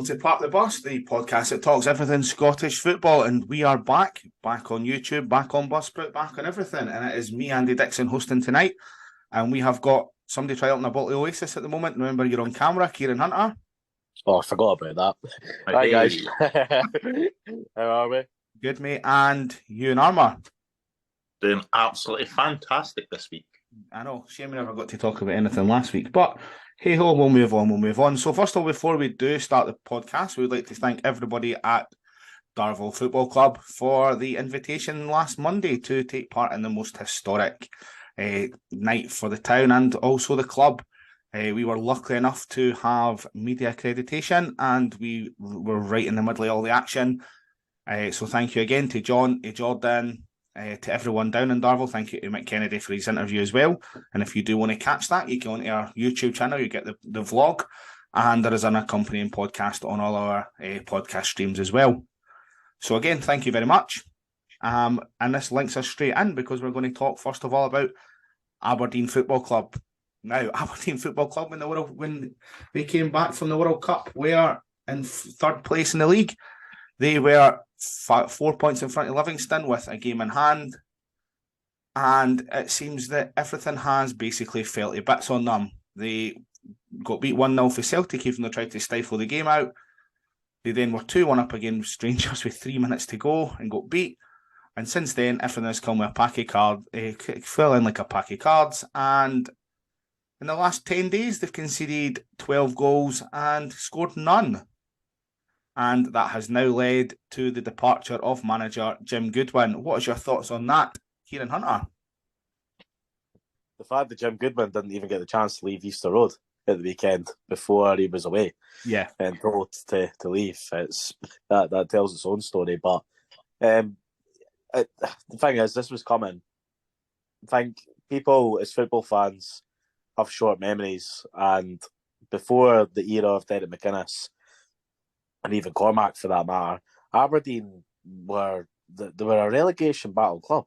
welcome to Park the Bus, the podcast that talks everything Scottish football, and we are back on YouTube, back on Buzzsprout, back on everything, and it is me, Andy Dixon, hosting tonight, and we have got somebody trying out in a bottle of Oasis at the moment. Remember, you're on camera, Ciaran Hunter. Oh, I forgot about that. Hi, guys. How are we? Good, mate. And Ewan Armour. Doing absolutely fantastic this week. I know, shame we never got to talk about anything last week, but hey ho, we'll move on. So first of all, before we do start the podcast, we would like to thank everybody at Darvel Football Club for the invitation last Monday to take part in the most historic night for the town and also the club. We were lucky enough to have media accreditation and we were right in the middle of all the action. So thank you again to John, to Jordan, to everyone down in Darvel. Thank you to Mick Kennedy for his interview as well. And if you do want to catch that, you go onto our YouTube channel, you get the vlog, and there is an accompanying podcast on all our podcast streams as well. So again, thank you very much. And this links us straight in because we're going to talk first of all about Aberdeen Football Club. Now, Aberdeen Football Club when they came back from the World Cup were in third place in the league. They were 4 points in front of Livingston with a game in hand. And it seems that everything has basically fell to bits on them. They got beat 1-0 for Celtic, even though they tried to stifle the game out. They then were 2-1 up against Rangers with 3 minutes to go and got beat. And since then, everything has come with a pack of cards. It fell in like a pack of cards. And in the last 10 days, they've conceded 12 goals and scored none. And that has now led to the departure of manager Jim Goodwin. What is your thoughts on that, Ciaran Hunter? The fact that Jim Goodwin didn't even get the chance to leave Easter Road at the weekend before he was away, and told to leave, that tells its own story. But the thing is, this was coming. I think people as football fans have short memories, and before the era of Derek McInnes, and even Cormac for that matter, Aberdeen were a relegation battle club.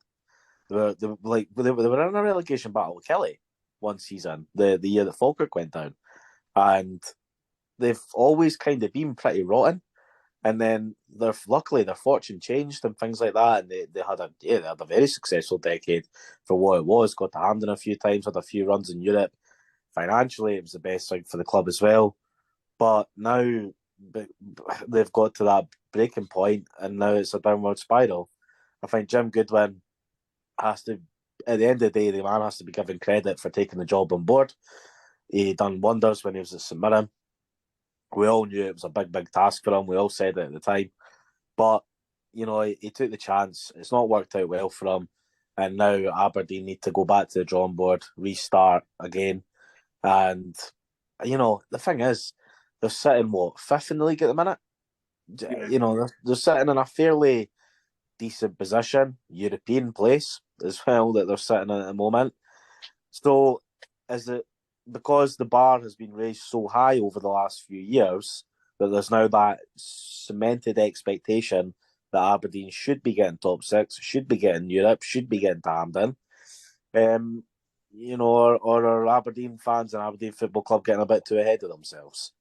They were in a relegation battle with Kelly one season, the year that Falkirk went down, and they've always kind of been pretty rotten. And then luckily their fortune changed and things like that, and they had a very successful decade for what it was. Got to Hampden a few times, had a few runs in Europe. Financially, it was the best thing for the club as well. But now they've got to that breaking point, and now it's a downward spiral. I think Jim Goodwin has to, at the end of the day, the man has to be given credit for taking the job on board. He done wonders when he was at St Mirren. We all knew it was a big task for him. We all said it at the time. But, he took the chance. It's not worked out well for him. And now Aberdeen need to go back to the drawing board, restart again. And, the thing is, they're sitting, fifth in the league at the minute? Yeah. They're sitting in a fairly decent position, European place as well, that they're sitting in at the moment. So, is it because the bar has been raised so high over the last few years that there's now that cemented expectation that Aberdeen should be getting top six, should be getting Europe, should be getting to Hampden? Or are Aberdeen fans and Aberdeen Football Club getting a bit too ahead of themselves?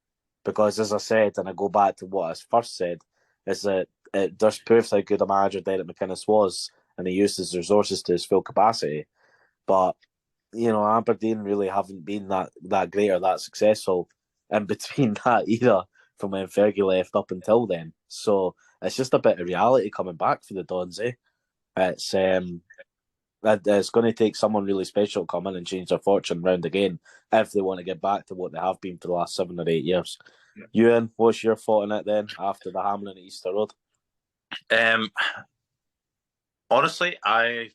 Because, as I said, and I go back to what I first said, is that it just proves how good a manager Derek McInnes was, and he used his resources to his full capacity. But, Aberdeen really haven't been that great or that successful in between that era from when Fergie left up until then. So it's just a bit of reality coming back for the Dons, eh? It's going to take someone really special to come in and change their fortune round again if they want to get back to what they have been for the last 7 or 8 years. Yeah. Ewan, what's your thought on it then after the Hamlin at Easter Road? Honestly, I'm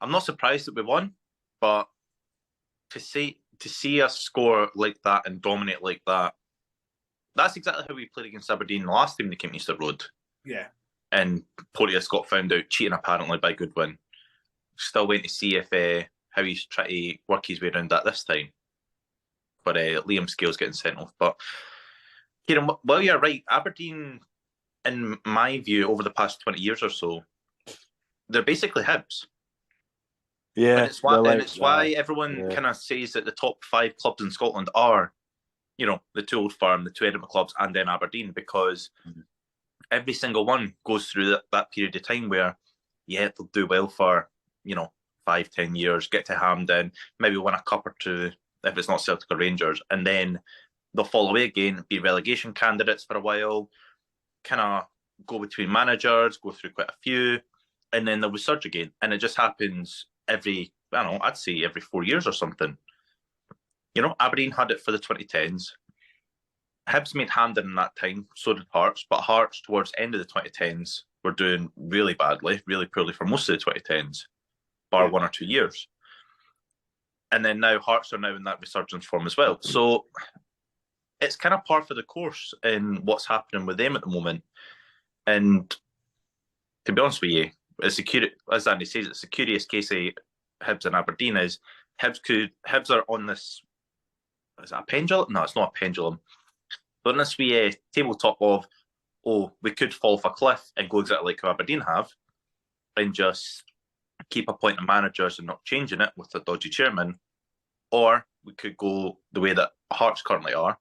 not surprised that we won, but to see us score like that and dominate like that, that's exactly how we played against Aberdeen the last time they came to Easter Road. Yeah. And Porteous got found out cheating apparently by Goodwin. Still waiting to see if how he's trying to work his way around that this time. But Liam Scales getting sent off. But Ciaran, well, you're right. Aberdeen, in my view, over the past 20 years or so, they're basically Hibs. Yeah, and it's why everyone kind of says that the top 5 clubs in Scotland are, the two Old Firm, the two Edinburgh clubs, and then Aberdeen, because every single one goes through that period of time where, they'll do well for, 5-10 years, get to Hampden, maybe win a cup or two if it's not Celtic or Rangers, and then they'll fall away again, be relegation candidates for a while, kind of go between managers, go through quite a few, and then they'll resurge again. And it just happens every 4 years or something. Aberdeen had it for the 2010s. Hibs made Hampden in that time, so did Hearts, but Hearts towards the end of the 2010s were doing really badly, really poorly for most of the 2010s, bar 1 or 2 years. And then now Hearts are now in that resurgence form as well. So it's kind of par for the course in what's happening with them at the moment. And to be honest with you, as Andy says, it's a curious case of Hibs and Aberdeen is Hibs are on this, is it a pendulum? No, it's not a pendulum. They're on this wee tabletop of, we could fall off a cliff and go exactly like how Aberdeen have and just keep appointing managers and not changing it with a dodgy chairman, or we could go the way that Hearts currently are,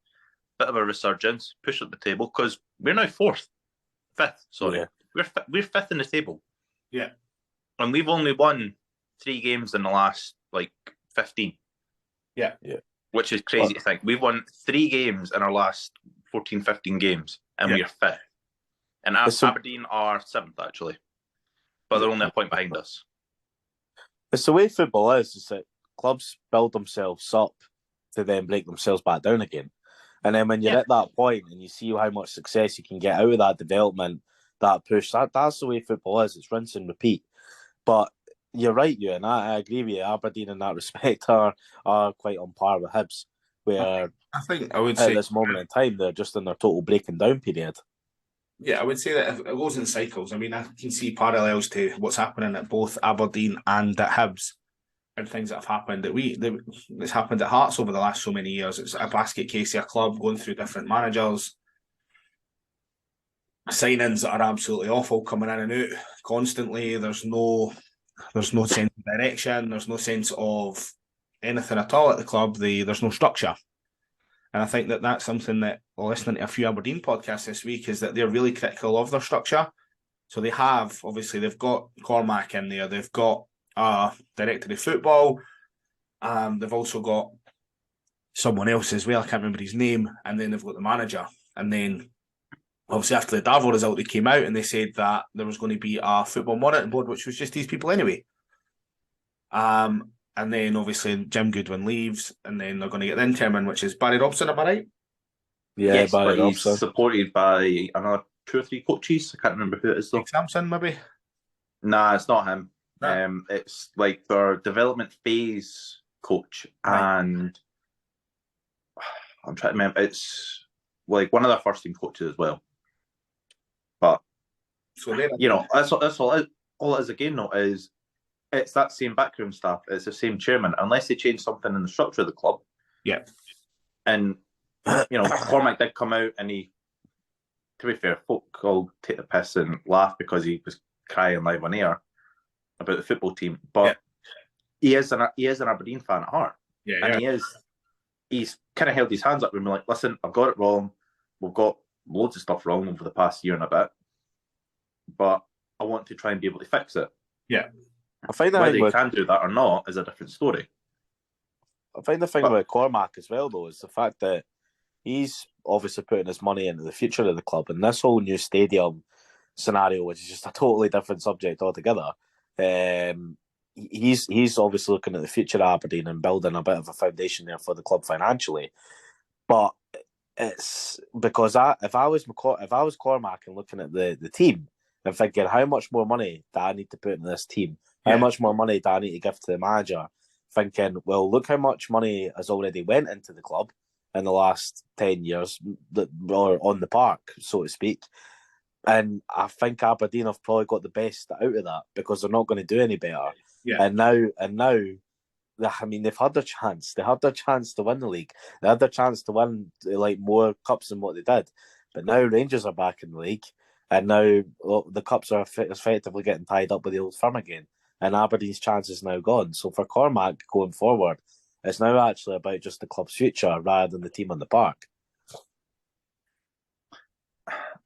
bit of a resurgence, push up the table, because we're now fifth. We're fifth in the table. Yeah, and we've only won 3 games in the last 15. Yeah, which is crazy to think. We've won 3 games in our last 14, 15 games, and we're fifth. And Aberdeen are 7th actually, but they're only a point behind us. It's the way football is that clubs build themselves up to then break themselves back down again. And then when you're at that point and you see how much success you can get out of that development, that push, that's the way football is. It's rinse and repeat. But you're right, Ewan. I agree with you. Aberdeen in that respect are quite on par with Hibs, where I think I would say at this moment in time they're just in their total breaking down period. Yeah, I would say that it goes in cycles. I mean, I can see parallels to what's happening at both Aberdeen and at Hibs, and things that have happened it's happened at Hearts over the last so many years. It's a basket case of a club going through different managers, signings that are absolutely awful coming in and out constantly. There's no sense of direction. There's no sense of anything at all at the club. There's no structure. And I think that that's something that, listening to a few Aberdeen podcasts this week, is that they're really critical of their structure. So they've got Cormac in there. They've got a director of football. They've also got someone else as well. I can't remember his name. And then they've got the manager. And then, obviously, after the Darvel result, they came out and they said that there was going to be a football monitoring board, which was just these people anyway. And then, obviously, Jim Goodwin leaves, and then they're going to get the interim in, which is Barry Robson, am I right? Yeah, yes, Barry but Robson. He's supported by another 2 or 3 coaches. I can't remember who it is, though. Samson, maybe? Nah, it's not him. No. It's like their development phase coach, and I'm trying to remember. It's like one of their first team coaches as well. But so that's all it is again. Though is it's that same backroom staff. It's the same chairman, unless they change something in the structure of the club. Yeah, and Cormac did come out, and he, to be fair, folk all take the piss and laugh because he was crying live on air about the football team, but he is an Aberdeen fan at heart, and he's kind of held his hands up and been like, listen, I've got it wrong. We've got loads of stuff wrong over the past year and a bit, but I want to try and be able to fix it. Yeah, I find that whether he can do that or not is a different story. I find the thing about Cormac as well, though, is the fact that he's obviously putting his money into the future of the club, and this whole new stadium scenario, which is just a totally different subject altogether. He's obviously looking at the future of Aberdeen and building a bit of a foundation there for the club financially. But it's because if I was Cormac and looking at the team and thinking, how much more money do I need to put in this team? How much more money do I need to give to the manager? Thinking, well, look how much money has already went into the club in the last 10 years, or on the park, so to speak. And I think Aberdeen have probably got the best out of that because they're not going to do any better. Yeah. And now, I mean, they've had their chance. They had their chance to win the league. They had their chance to win more cups than what they did. But now Rangers are back in the league, and now the cups are effectively getting tied up with the Old Firm again. And Aberdeen's chance is now gone. So for Cormac going forward, it's now actually about just the club's future rather than the team on the park.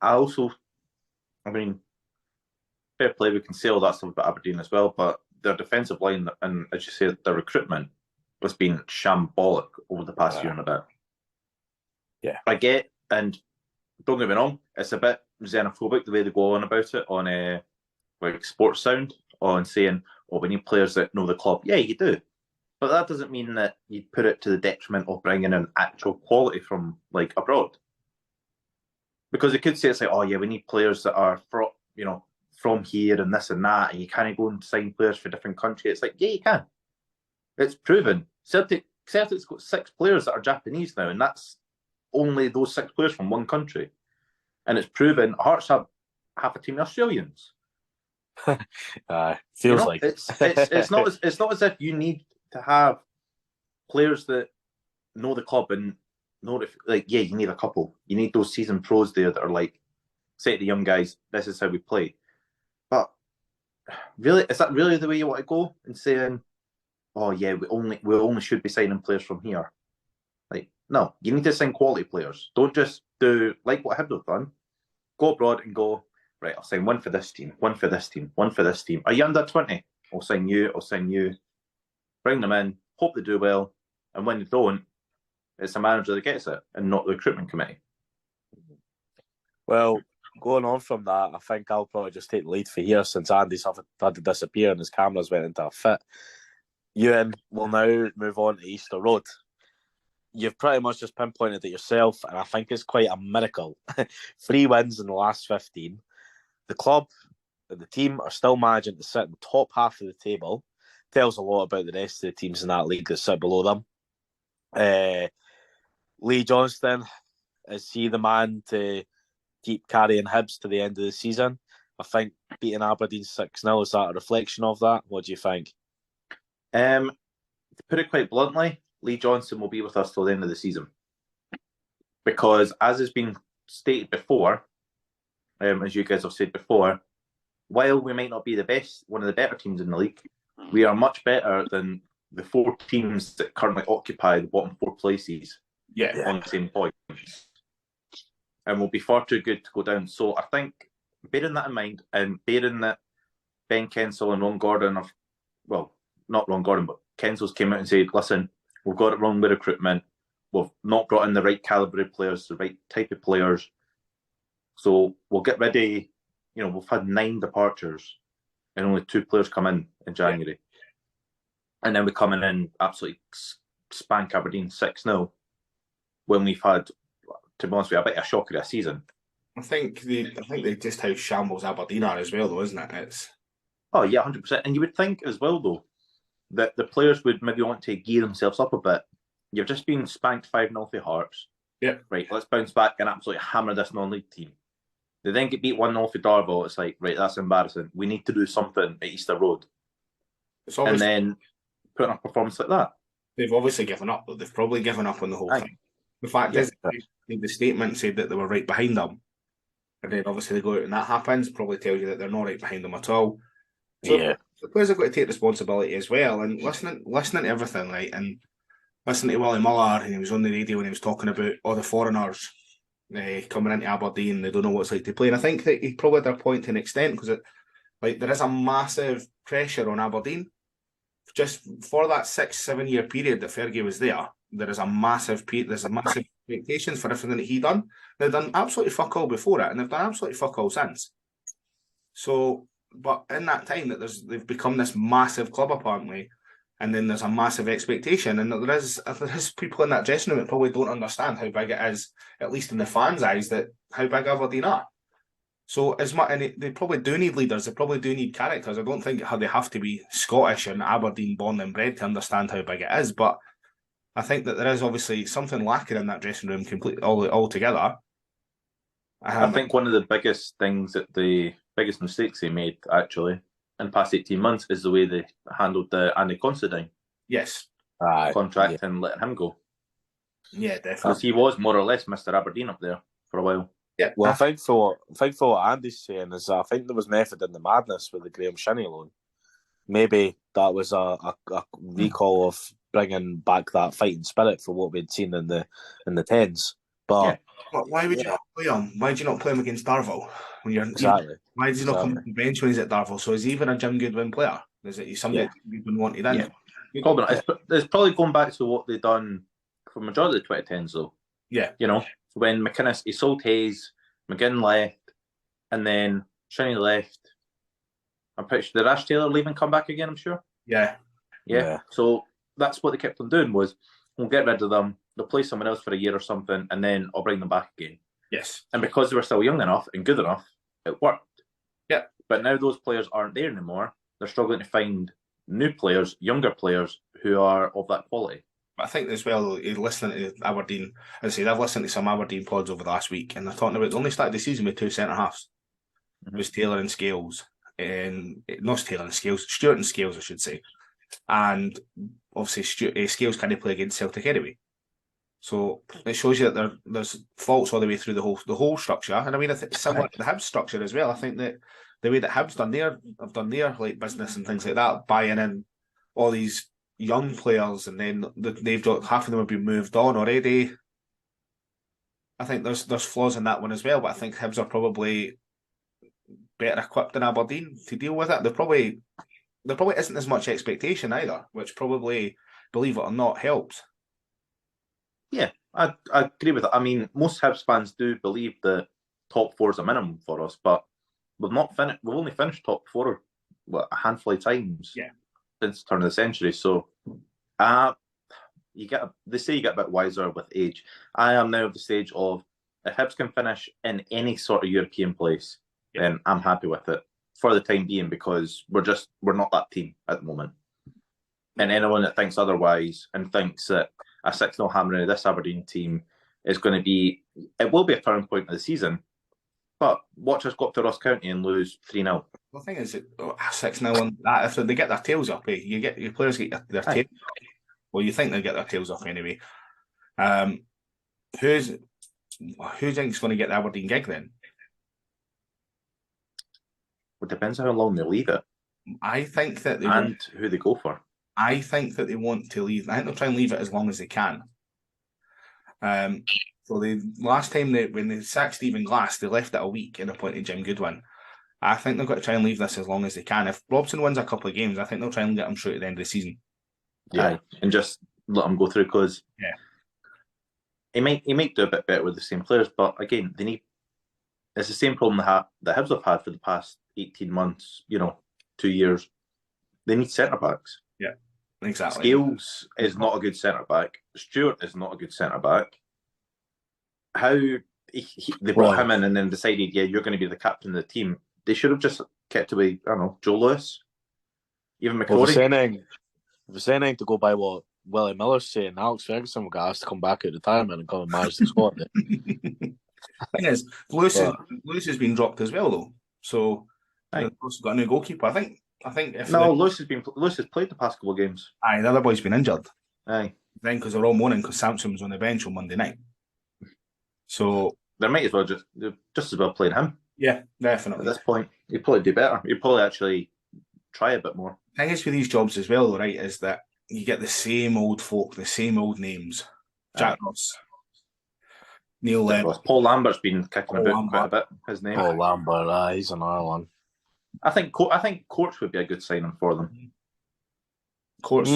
I mean, fair play, we can say all that stuff about Aberdeen as well, but their defensive line and, as you say, their recruitment has been shambolic over the past year and a bit. Yeah. I get, and don't get me wrong, it's a bit xenophobic the way they go on about it on like Sports Sound, on saying, oh, we need players that know the club. Yeah, you do. But that doesn't mean that you put it to the detriment of bringing in actual quality from like abroad. Because they could say it's like, oh yeah, we need players that are from here and this and that, and you can't go and sign players for different countries. It's like, yeah, you can. It's proven. Celtic's got 6 players that are Japanese now, and that's only those 6 players from one country. And it's proven. Hearts have half a team of Australians. Feels like it's not as if you need to have players that know the club and know if you need a couple. You need those seasoned pros there that are like, say to the young guys, this is how we play. But really, is that really the way you want to go? And saying, oh yeah, we only should be signing players from here. Like, no, you need to sign quality players. Don't just do like what Hibs have done. Go abroad and go, right, I'll sign one for this team, one for this team, one for this team. Are you under 20? I'll sign you. Bring them in, hope they do well, and when they don't, it's the manager that gets it and not the recruitment committee. Well, going on from that, I think I'll probably just take the lead for here since Andy's had to disappear and his cameras went into a fit. Ewan will now move on to Easter Road. You've pretty much just pinpointed it yourself, and I think it's quite a miracle. 3 wins in the last 15. The club and the team are still managing to sit in the top half of the table. Tells a lot about the rest of the teams in that league that sit below them. Lee Johnston, is he the man to keep carrying Hibs to the end of the season? I think beating Aberdeen 6-0, is that a reflection of that? What do you think? To put it quite bluntly, Lee Johnston will be with us till the end of the season. Because as has been stated before, as you guys have said before, while we might not be the best, one of the better teams in the league, we are much better than the 4 teams that currently occupy the bottom 4 places on the same point. And we'll be far too good to go down. So I think, bearing that in mind, and bearing that Ben Kensel and Ron Gordon not Ron Gordon, but Kensel's came out and said, listen, we've got it wrong with recruitment. We've not brought in the right calibre of players, the right type of players. So we'll get ready. We've had 9 departures and only 2 players come in January. Yeah. And then we come in and absolutely spank Aberdeen 6-0 when we've had, to be honest with you, a bit of a shocker of a season. I think they just how shambles Aberdeen are as well, though, isn't it? Oh, yeah, 100%. And you would think as well, though, that the players would maybe want to gear themselves up a bit. You've just been spanked 5-0 for Hearts. Yeah. Right, let's bounce back and absolutely hammer this non-league team. They then get beat 1-0 for Darvel. It's like, right, that's embarrassing. We need to do something at Easter Road. And then put on a performance like that. They've obviously given up, though. They've probably given up on the whole thing. The fact is, the statement said that they were right behind them. And then obviously they go out and that happens, probably tells you that they're not right behind them at all. So the players have got to take responsibility as well. And listening to everything, right? And listening to Willie Muller, and he was on the radio when he was talking about all the foreigners coming into Aberdeen, they don't know what it's like to play. And I think that he probably had a point to an extent, because there is a massive pressure on Aberdeen. Just for that 6-7 year period that Fergie was there, there's a massive expectations for everything that he done. They've done absolutely fuck all before it, and they've done absolutely fuck all since. So, but in that time they've become this massive club apparently, and then there's a massive expectation, and there is people in that dressing room that probably don't understand how big it is, at least in the fans' eyes, that how big Aberdeen are. So as much, and they probably do need leaders. They probably do need characters. I don't think they have to be Scottish and Aberdeen born and bred to understand how big it is. But I think that there is obviously something lacking in that dressing room completely altogether. I think one of the biggest biggest mistakes they made actually in the past 18 months is the way they handled the Andy Considine contract and letting him go. Yeah, definitely. Because he was more or less Mr. Aberdeen up there for a while. Yeah, well, I think for what Andy's saying is, I think there was method in the madness with the Graham Shinnie loan. Maybe that was a recall of bringing back that fighting spirit for what we'd seen in the tens. But why would you not play him? Why do you not play him against Darvel when you're exactly? Why does he not come off the bench when he's at Darvel? So is he even a Jim Goodwin player? Is it somebody that Goodwin wanted in? Yeah. Probably not. It's probably going back to what they've done for the majority of the 2010s, though. Yeah. You know, when McInnes, he sold Hayes, McGinn left, and then Shinnie left. I'm pretty sure, did Ash Taylor leave and come back again, I'm sure? Yeah. So that's what they kept on doing was, we'll get rid of them, they'll play someone else for a year or something, and then I'll bring them back again. Yes. And because they were still young enough and good enough, it worked. Yeah. But now those players aren't there anymore. They're struggling to find new players, younger players, who are of that quality. I think as well, listening to Aberdeen, as I said, I've listened to some Aberdeen pods over the last week, and they're talking about they only started the season with two centre-halves. It was Taylor and Scales. And not Taylor and Scales, Stewart and Scales, I should say. And obviously, Scales can't play against Celtic anyway. So it shows you that there's faults all the way through the whole structure. And I mean, it's similar to the Hibs structure as well. I think that the way that Hibs have done their like business and things like that, buying in all these young players, and then they've got half of them have been moved on already. I think there's flaws in that one as well, but I think Hibs are probably better equipped than Aberdeen to deal with it. There probably isn't as much expectation either, which probably, believe it or not, helps. Yeah, I agree with that. I mean, most Hibs fans do believe that top four is a minimum for us, but we've not finished. We've only finished top four a handful of times since the turn of the century. So, they say you get a bit wiser with age. I am now at the stage of if Hibs can finish in any sort of European place, then I'm happy with it for the time being, because we're not that team at the moment. And anyone that thinks otherwise and thinks that a 6-0 hammering of this Aberdeen team is going to be, it will be a turning point of the season, but watch us go up to Ross County and lose 3-0. The thing is, 6-0 on that, if they get their tails up, your players get their tails up. Well, you think they get their tails up anyway. Who do you think is going to get the Aberdeen gig then? It depends on how long they leave it. I think that who they go for. I think that they want to leave. I think they'll try and leave it as long as they can. So the last time when they sacked Stephen Glass, they left it a week and appointed Jim Goodwin. I think they've got to try and leave this as long as they can. If Robson wins a couple of games, I think they'll try and get him through at the end of the season. Yeah, and just let him go through, because he might do a bit better with the same players, but again, it's the same problem that Hibs have had for the past 18 months, 2 years. They need centre-backs. Yeah, exactly. Scales is not a good centre-back. Stewart is not a good centre-back. How they brought him in and then decided, you're going to be the captain of the team. They should have just kept away, I don't know, Joe Lewis, even McCrory. If it's anything to go by what Willie Miller's saying, Alex Ferguson will get asked to come back out of retirement and come and manage the squad. The thing is, Lewis has been dropped as well, though. So they've also got a new goalkeeper. I think if Lewis has played the past couple of games. Aye, the other boy's been injured. Aye. Then because they're all moaning because Samson was on the bench on Monday night. So they might as well just as well play him. Yeah, definitely. At this point, you'd probably do better. You'd probably actually try a bit more. The thing is with these jobs as well, though, right, is that you get the same old folk, the same old names. Jack Ross, Neil Lambert. Paul Lambert's been kicking about quite a bit. His name. Paul Lambert, he's another one. I think Courts would be a good signing for them. Courts,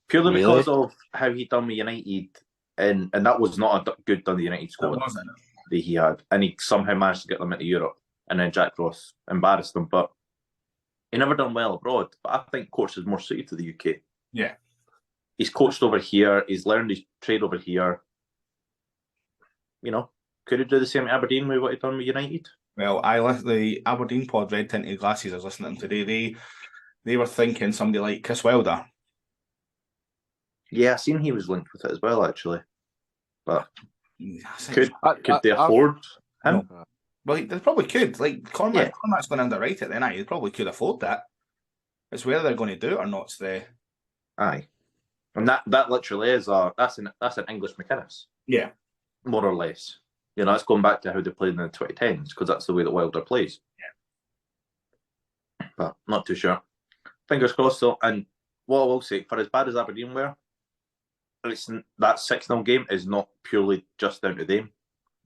purely because of how he done with United, and that was not a good Dundee United squad that he had, and he somehow managed to get them into Europe, and then Jack Ross embarrassed them, but he never done well abroad. But I think Courts is more suited to the UK. Yeah, he's coached over here. He's learned his trade over here. Could he do the same at Aberdeen with what he'd done with United? Well, the Aberdeen pod, Red Tinted Glasses, I was listening to them today. They were thinking somebody like Chris Wilder. Yeah, I seen he was linked with it as well, actually. But could they afford him? No. Well, they probably could. Like Cormac's going to underwrite it. Then they probably could afford that. It's whether they're going to do it or not. Aye, and that literally is that's an English McInnes. Yeah, more or less. It's going back to how they played in the 2010s, because that's the way that Wilder plays. Yeah, but not too sure. Fingers crossed though. And what I will say, for as bad as Aberdeen were, that 6-0 game is not purely just down to them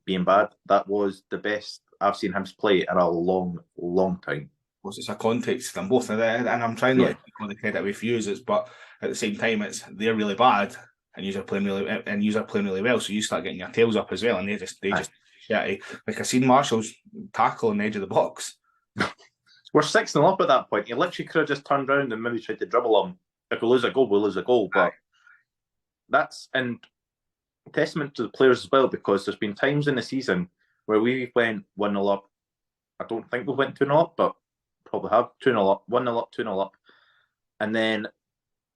being bad. That was the best I've seen him play in a long, long time. Well, it's a context to them both, and I'm trying not to take all the credit away for you, but at the same time, they're really bad, and you're playing really well. So you start getting your tails up as well, and they just shitty. Like I seen Marshall's tackle on the edge of the box. We're 6-0 up at that point. You literally could have just turned around and maybe tried to dribble them. If we lose a goal, we'll lose a goal. But that's in testament to the players as well, because there's been times in the season where we went 1-0 up. I don't think we went 2-0 up, but probably have 2-0 up, 1-0 up, 2-0 up. And then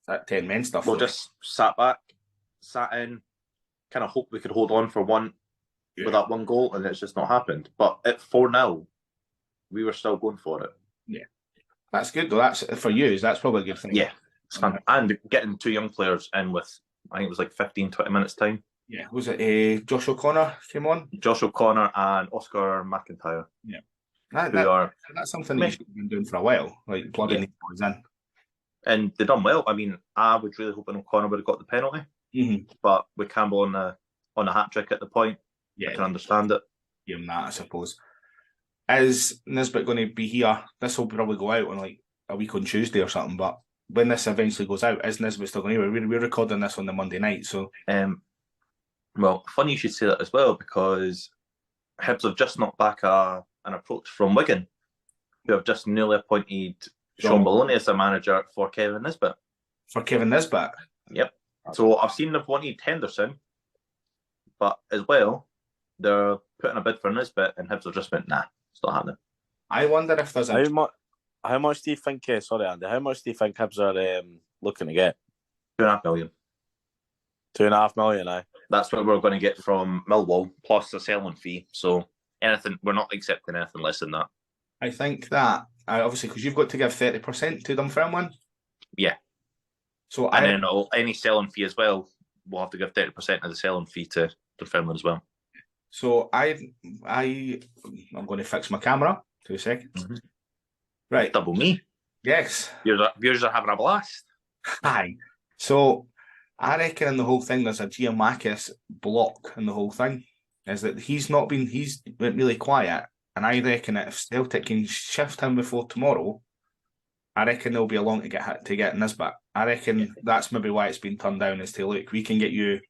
that 10 men stuff. We'll just sat back, sat in, kind of hope we could hold on for one with that one goal, and it's just not happened. But at 4-0, we were still going for it. Yeah. That's good though. That's for you. That's probably a good thing. Yeah. And getting 2 young players in with, I think it was like 15, 20 minutes time. Yeah. Was it Josh O'Connor came on? Josh O'Connor and Oscar McIntyre. Yeah. That's something that you've been doing for a while, like plugging these boys in. And they've done well. I mean, I was really hoping O'Connor would have got the penalty, but with Campbell on a hat trick at the point, I can understand it. Give him that, I suppose. Is Nisbet going to be here? This will probably go out on like a week on Tuesday or something, but when this eventually goes out, is Nisbet still going to be? We're recording this on the Monday night, so... Well, funny you should say that as well, because Hibs have just knocked back an approach from Wigan, who have just newly appointed Sean Maloney as their manager for Kevin Nisbet. For Kevin Nisbet? Yep. So I've seen they've wanted Henderson, but as well, they're putting a bid for Nisbet, and Hibs have just went, nah, it's not happening. I wonder if there's How much do you think, sorry Andy, how much do you think Hibs are looking to get? 2.5 million. 2.5 million, aye. That's what we're going to get from Millwall, plus a selling fee. So we're not accepting anything less than that. I think that, obviously, because you've got to give 30% to Dunfermline. Yeah. So then any selling fee as well, we'll have to give 30% of the selling fee to Dunfermline as well. So I'm going to fix my camera. 2 seconds. Mm-hmm. Right. Double me. Yes. Viewers are having a blast. Hi. So I reckon in the whole thing there's a Giamakis block in the whole thing. Is that he's went really quiet, and I reckon if Celtic can shift him before tomorrow, I reckon there'll be a long to get Nisbet. I reckon that's maybe why it's been turned down, is to look, we can get you,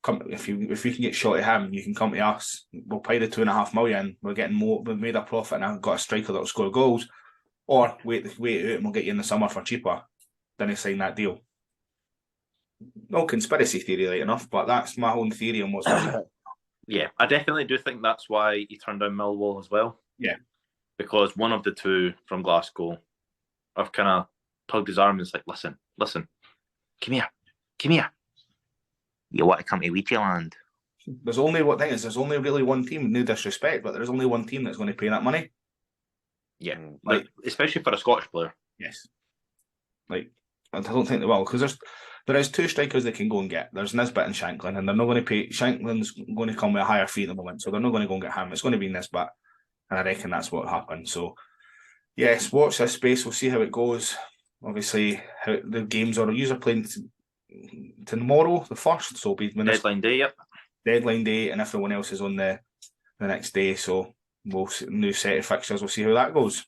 if we can get shot at him, you can come to us. We'll pay the 2.5 million. We're getting more. We've made a profit, and I've got a striker that'll score goals. Or wait out, and we'll get you in the summer for cheaper. Then he sign that deal. No conspiracy theory, right enough, but that's my own theory on what's happening. Yeah, I definitely do think that's why he turned down Millwall as well. Yeah. Because one of the two from Glasgow have kind of tugged his arm and it's like, listen, come here. You want to come to Ouija-land? There's only really one team, no disrespect, but there's only one team that's going to pay that money. Yeah, like especially for a Scottish player. Yes. Like, I don't think they will, because there is 2 strikers they can go and get. There's Nisbet and Shanklin, and they're not going to pay. Shanklin's going to come with a higher fee at the moment, so they're not going to go and get him. It's going to be Nisbet, and I reckon that's what happened. So, yes, watch this space. We'll see how it goes. Obviously, how the games are. User playing tomorrow, the 1st, so it'll be deadline day. Yep. Deadline day, and everyone else is on the next day. So we'll new set of fixtures. We'll see how that goes.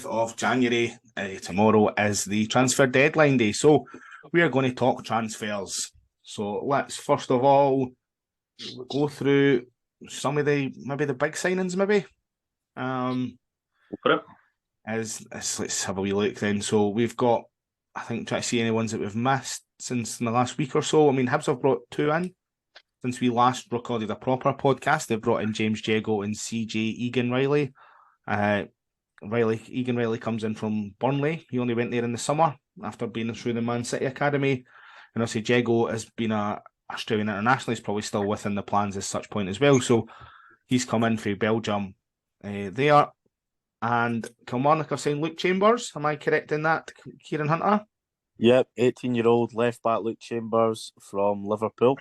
Of January, tomorrow is the transfer deadline day, so we are going to talk transfers. So let's first of all go through some of the big signings. Let's have a wee look then. So we've got, I think, try to see any ones that we've missed since in the last week or so. I mean, Hibs have brought 2 in since we last recorded a proper podcast. They've brought in James Jago and CJ Egan Riley. Egan Riley comes in from Burnley. He only went there in the summer after being through the Man City Academy. And obviously Jago has been an Australian international. He's probably still within the plans at such point as well. So he's come in for Belgium there. And Kilmarnock are saying Luke Chambers. Am I correct in that, Kieran Hunter? Yep, 18-year-old left-back Luke Chambers from Liverpool.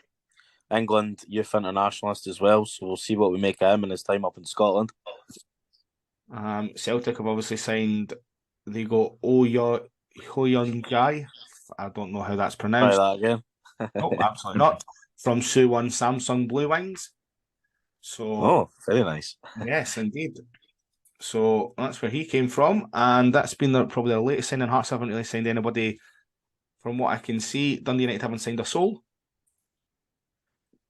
England youth internationalist as well, so we'll see what we make of him in his time up in Scotland. Celtic have obviously signed, they got Hoyun Jai. I don't know how that's pronounced. Try that again. No, absolutely not. From Suwon Samsung Blue Wings. So, very nice. Yes, indeed. So that's where he came from, and that's been probably the latest signing. Hearts haven't really signed anybody, from what I can see. Dundee United haven't signed a soul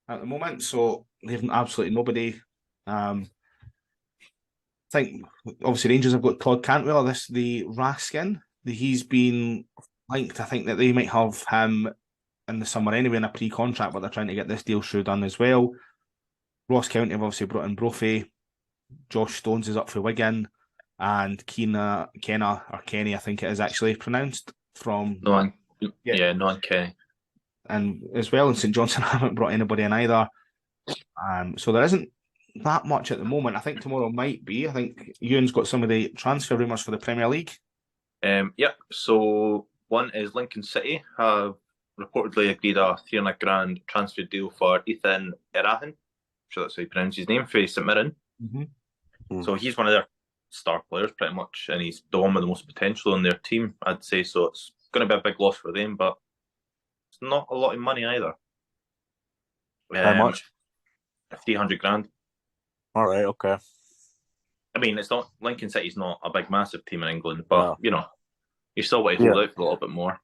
at the moment, so they have absolutely nobody. I think obviously Rangers have got Todd Cantwell, the Raskin. He's been linked. I think that they might have him in the summer anyway in a pre-contract, but they're trying to get this deal through done as well. Ross County have obviously brought in Brophy. Josh Stones is up for Wigan, and Kenny, I think it is actually pronounced, from Kenny. And as well, and St Johnstone haven't brought anybody in either. So there isn't that much at the moment. I think tomorrow might be. I think Ewan's got some of the transfer rumours for the Premier League. Yep. So one is Lincoln City have reportedly agreed a $300,000 transfer deal for Ethan Erahan. I'm sure that's how you pronounce his name, for St Mirren. Mm-hmm. So he's one of their star players pretty much, and he's the one with the most potential in their team, I'd say. So it's going to be a big loss for them, but it's not a lot of money either. How much? $300,000. All right, okay. I mean, it's not, Lincoln City's not a big, massive team in England, but you know, you still want to hold out for a little bit more.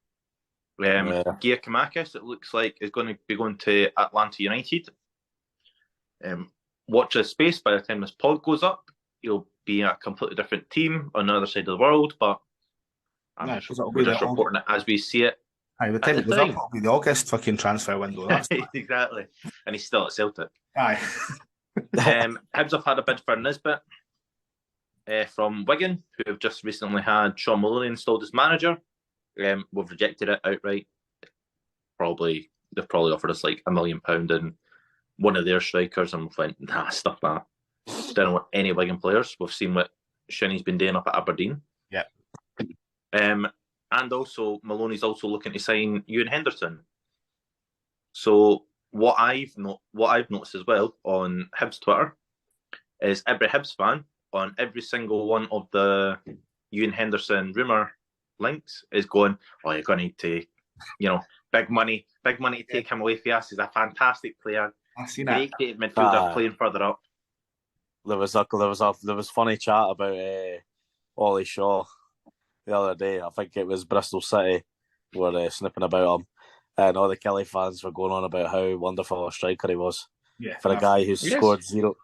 Giacomakis, it looks like, is going to be going to Atlanta United. Watch this space. By the time this pod goes up, he'll be a completely different team on the other side of the world, but we're just reporting it as we see it. Aye, the time it goes up, it'll be the August fucking transfer window. That's exactly. And he's still at Celtic. Aye. Hibs have had a bid for Nisbet from Wigan, who have just recently had Sean Maloney installed as manager. We've rejected it outright. They've probably offered us like £1 million and one of their strikers, and we've went, nah, stuff that. Don't want any Wigan players. We've seen what Shinnie's been doing up at Aberdeen. Yeah. And also Maloney's also looking to sign Ewan Henderson. So what I've noticed as well on Hibs Twitter is every Hibs fan on every single one of the Ewan Henderson rumour links is going, oh, you're going to need to, big money to take him away from us. He's a fantastic player. I've seen that. Great midfielder playing further up. There was funny chat about Ollie Shaw the other day. I think it was Bristol City were snipping about him, and all the Kelly fans were going on about how wonderful a striker he was. Yeah, for a guy who scored zero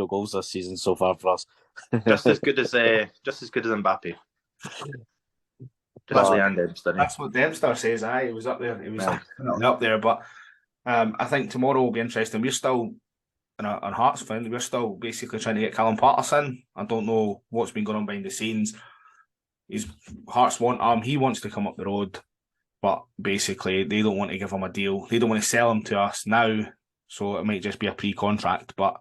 goals this season so far for us. just as good as Mbappe. That's what Dempster says. He was up there. He was definitely up there. But I think tomorrow will be interesting. We're still, on Hearts fan, we're still basically trying to get Callum Patterson. I don't know what's been going on behind the scenes. Hearts want him. He wants to come up the road, but basically they don't want to give him a deal. They don't want to sell him to us now, so it might just be a pre-contract. But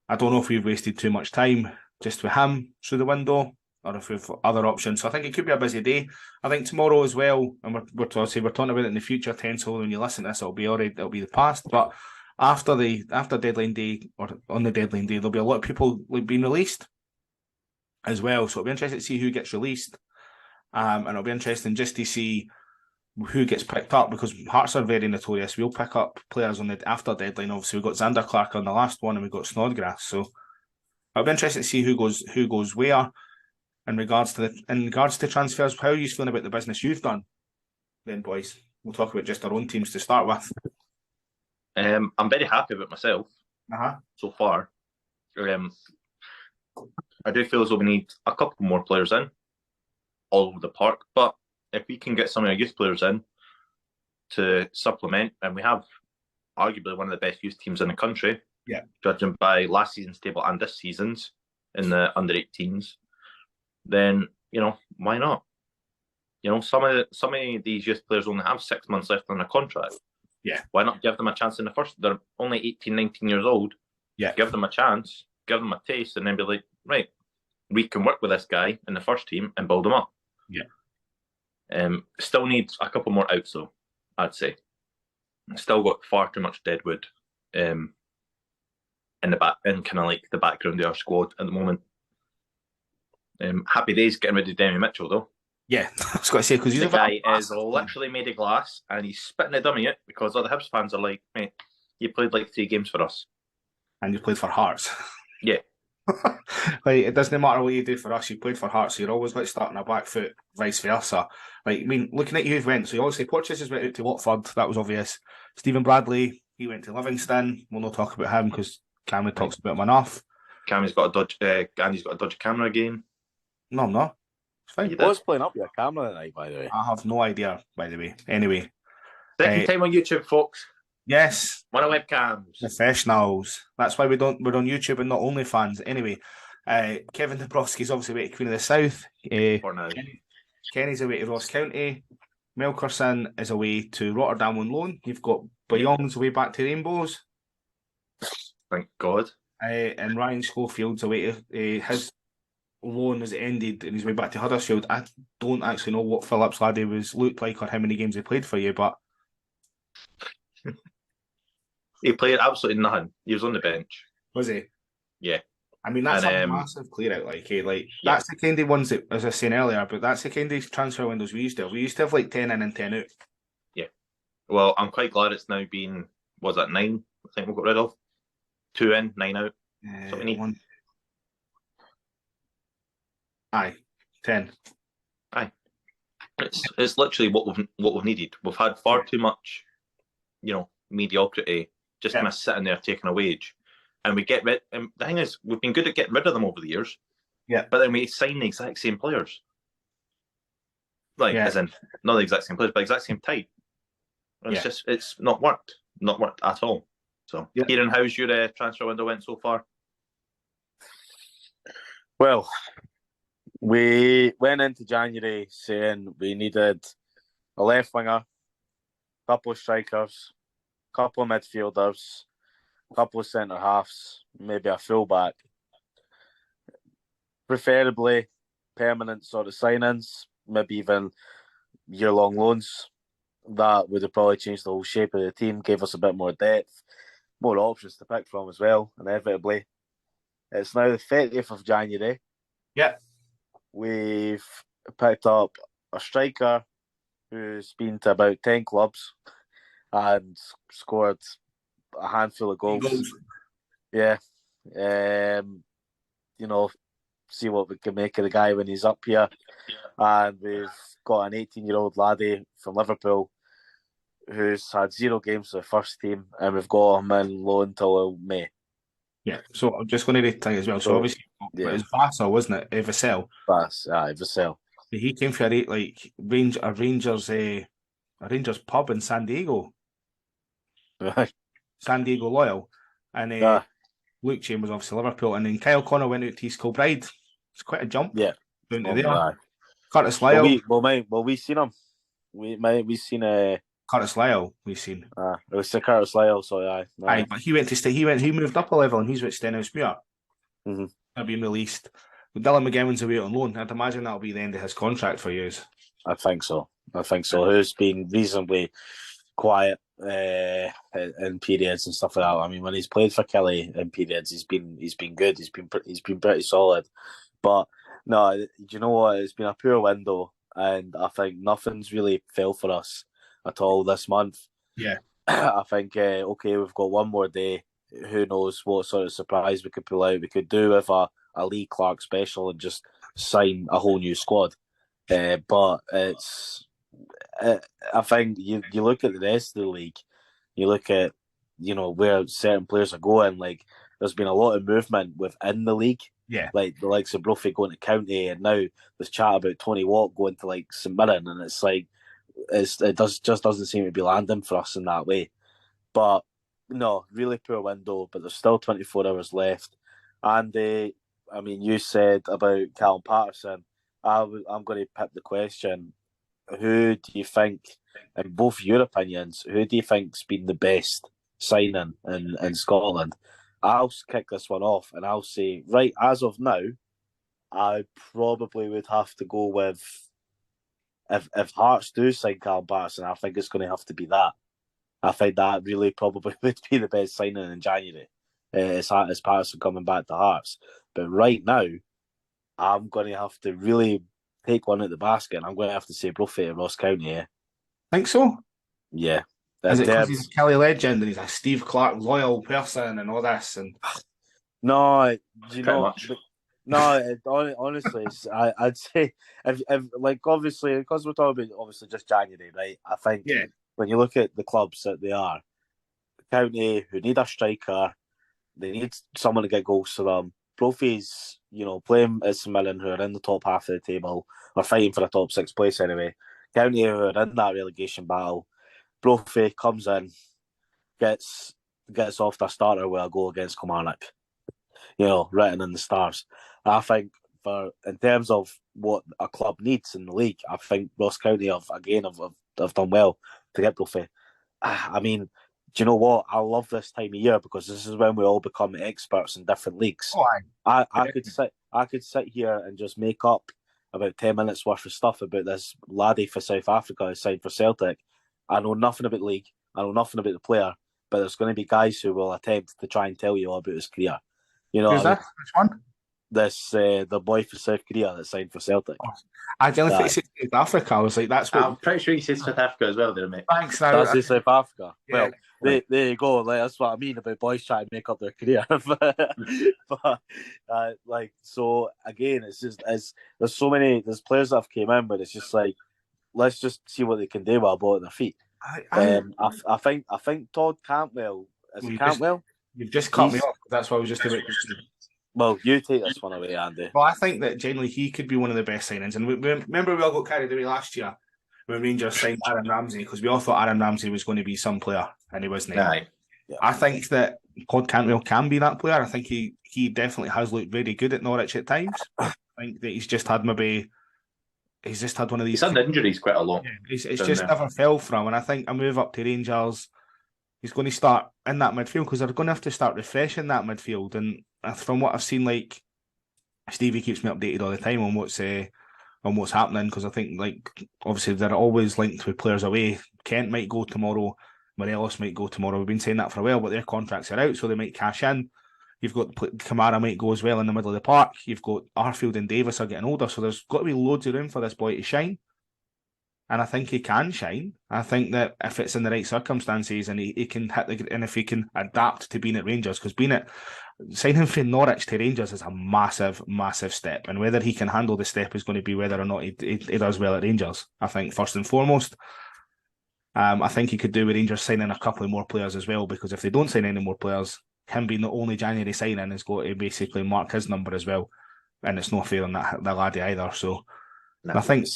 I don't know if we've wasted too much time just with him through the window, or if we've other options. So I think it could be a busy day. I think tomorrow as well, and we're talking about it in the future tense, so when you listen to this, it'll be the past. But after deadline day, or on the deadline day, there'll be a lot of people being released as well. So it'll be interesting to see who gets released. And it'll be interesting just to see who gets picked up, because Hearts are very notorious. We'll pick up players on the after deadline. Obviously, we've got Xander Clark on the last one, and we've got Snodgrass. So it'll be interesting to see who goes where. In regards to transfers, how are you feeling about the business you've done? Then, boys, we'll talk about just our own teams to start with. I'm very happy with myself so far. I do feel as though we need a couple more players in all over the park, but if we can get some of our youth players in to supplement, and we have arguably one of the best youth teams in the country, judging by last season's table and this season's in the under-18s, then why not? Some of these youth players only have 6 months left on their contract. Yeah, why not give them a chance in the first? They're only 18, 19 years old. Yeah, give them a chance, give them a taste, and then be like, right, we can work with this guy in the first team and build him up. Yeah. Still needs a couple more outs, though, I'd say. Still got far too much deadwood in the back, in kind of like the background of our squad at the moment. Happy days getting rid of Demi Mitchell, though. Yeah, I was going to say, because the guy is literally made of glass and he's spitting a dummy it because all the Hibs fans are like, mate, you played like 3 games for us. And you played for Hearts. Yeah. Like, it doesn't matter what you do for us, you played for Hearts, so you're always like starting a back foot, vice versa. Like, I mean, looking at who's went, so you obviously Porteous has went out to Watford, that was obvious. Stephen Bradley, he went to Livingston. We'll not talk about him because Cameron talks about him enough. Cameron's got a dodge. Andy's got a dodgy camera again. No, I'm not. It's fine. He was playing up your camera tonight, by the way. I have no idea, by the way. Anyway. Second time on YouTube, folks. Yes. One of webcams. Professionals. That's why we're on YouTube and not OnlyFans. Anyway, Kevin Dabrowski's obviously away to Queen of the South. For now. Kenny's away to Ross County. Melkerson is away to Rotterdam on loan. You've got Bayong's away back to Rainbows. Thank God. And Ryan Schofield's away to his loan has ended and he's way back to Huddersfield. I don't actually know what Phillips Laddie looked like or how many games he played for you, but he played absolutely nothing. He was on the bench. Was he? Yeah. I mean, that's a massive clear out, that's the kind of ones that, as I was saying earlier, but that's the kind of transfer windows we used to have. We used to have like 10 in and 10 out. Yeah. Well, I'm quite glad it's now been, was that 9? I think we got rid of 2 in, 9 out. So we need 10. Aye. It's literally what we've needed. We've had far too much, mediocrity just kind of sitting there taking a wage. And we get rid. And the thing is, we've been good at getting rid of them over the years. Yeah. But then we sign the exact same players. As in, not the exact same players, but exact same type. And it's not worked. Not worked at all. So, Kieran, how's your transfer window went so far? Well, we went into January saying we needed a left winger, a couple of strikers, a couple of midfielders, a couple of centre halves, maybe a fullback. Preferably permanent sort of signings, maybe even year-long loans. That would have probably changed the whole shape of the team, gave us a bit more depth, more options to pick from as well, inevitably. It's now the 30th of January. Yeah. We've picked up a striker who's been to about 10 clubs and scored a handful of goals. Yeah. See what we can make of the guy when he's up here. And we've got an 18-year-old laddie from Liverpool who's had 0 games for the first team, and we've got him in loan till May. Yeah, so I'm just going to read as well. So obviously, it was Vassar, wasn't it? Vassell. Vassell. He came for a Rangers pub in San Diego. Right. San Diego Loyal. And Luke Chambers, obviously Liverpool. And then Kyle Connor went out to East Kilbride. It's quite a jump. Yeah. Down to there. Curtis Lyle. We've seen him. We've seen Curtis Lyle, we've seen. It was Curtis Lyle, so aye. Aye, but he went to stay. He moved up a level, and he's with Stenhousemuir. Mm-hmm. They're being released. But Dylan McGowan's away on loan. I'd imagine that'll be the end of his contract for you. I think so. Who's been reasonably quiet in periods and stuff like that. I mean, when he's played for Kelly in periods, he's been good. He's been pretty solid. But no, do you know what? It's been a poor window, and I think nothing's really fell for us at all this month. Yeah. I think, we've got one more day. Who knows what sort of surprise we could pull out. We could do with a Lee Clark special and just sign a whole new squad. But it's... I think you look at the rest of the league, you look at, where certain players are going, like, there's been a lot of movement within the league. Yeah. Like, the likes of Brophy going to County, and now there's chat about Tony Watt going to, like, St Mirren, and it's like, it doesn't seem to be landing for us in that way. But no, really poor window, but there's still 24 hours left. And you said about Callum Patterson. I'm going to put the question: who do you think, in both your opinions, who do you think's been the best signing in Scotland? I'll kick this one off, and I'll say, right, as of now, I probably would have to go with if Hearts do sign Callum Paterson, I think it's going to have to be that. I think that really probably would be the best signing in January. Is Paterson coming back to Hearts. But right now, I'm going to have to really take one at the basket, and I'm going to have to say Brophy at Ross County. Yeah. Think so? Yeah. Is it because he's a Kelly legend and he's a Steve Clark loyal person and all this? And no, do you know? Much. No, honestly, I'd say if like obviously because we're talking about obviously just January, right? I think when you look at the clubs that they are, County who need a striker, they need someone to get goals to them. Brophy's, playing at St Mirren, who are in the top half of the table, or fighting for a top 6 place anyway. County who are in that relegation battle. Brophy comes in, gets off the starter with a goal against Kilmarnock. Written in the stars. I think in terms of what a club needs in the league, I think Ross County have done well to get Brophy. I mean, do you know what? I love this time of year because this is when we all become experts in different leagues. Oh, I could sit here and just make up about 10 minutes worth of stuff about this laddie for South Africa who signed for Celtic. I know nothing about the league. I know nothing about the player, but there's going to be guys who will attempt to try and tell you all about his career. Who's that? Which one? This the boy for South Korea that signed for Celtic. Oh, I didn't think he said South Africa. I was like, that's what. I'm pretty sure he said South Africa as well, there, mate. Thanks. That's South Africa. Yeah. Well, there you go. Like, that's what I mean about boys trying to make up their career. but so again, it's just there's players that have came in, but it's just like let's just see what they can do while ball at their feet. I think Todd Cantwell Cantwell. You've just cut me off. That's what I was just about to say. Well, you take this one away, Andy. Well, I think that generally he could be one of the best signings. And remember we all got carried away last year when Rangers signed Aaron Ramsey because we all thought Aaron Ramsey was going to be some player and he wasn't. Aye. Yeah. I think that Todd Cantwell can be that player. I think he definitely has looked very good at Norwich at times. I think that he's just had one of these. He's had injuries quite a lot. Yeah, it's just never fell for him. And I think a move up to Rangers, he's going to start in that midfield because they're going to have to start refreshing that midfield. And from what I've seen, like Stevie keeps me updated all the time on what's happening because I think like obviously they're always linked with players away. Kent might go tomorrow, Morelos might go tomorrow. We've been saying that for a while, but their contracts are out, so they might cash in. You've got Kamara might go as well in the middle of the park. You've got Arfield and Davis are getting older, so there's got to be loads of room for this boy to shine. And I think he can shine. I think that if it's in the right circumstances and he can hit and if he can adapt to being at Rangers, because signing from Norwich to Rangers is a massive, massive step. And whether he can handle the step is going to be whether or not he does well at Rangers. I think first and foremost, I think he could do with Rangers signing a couple of more players as well, because if they don't sign any more players, him being the only January signing is going to basically mark his number as well. And it's not fair on the laddie either. So I think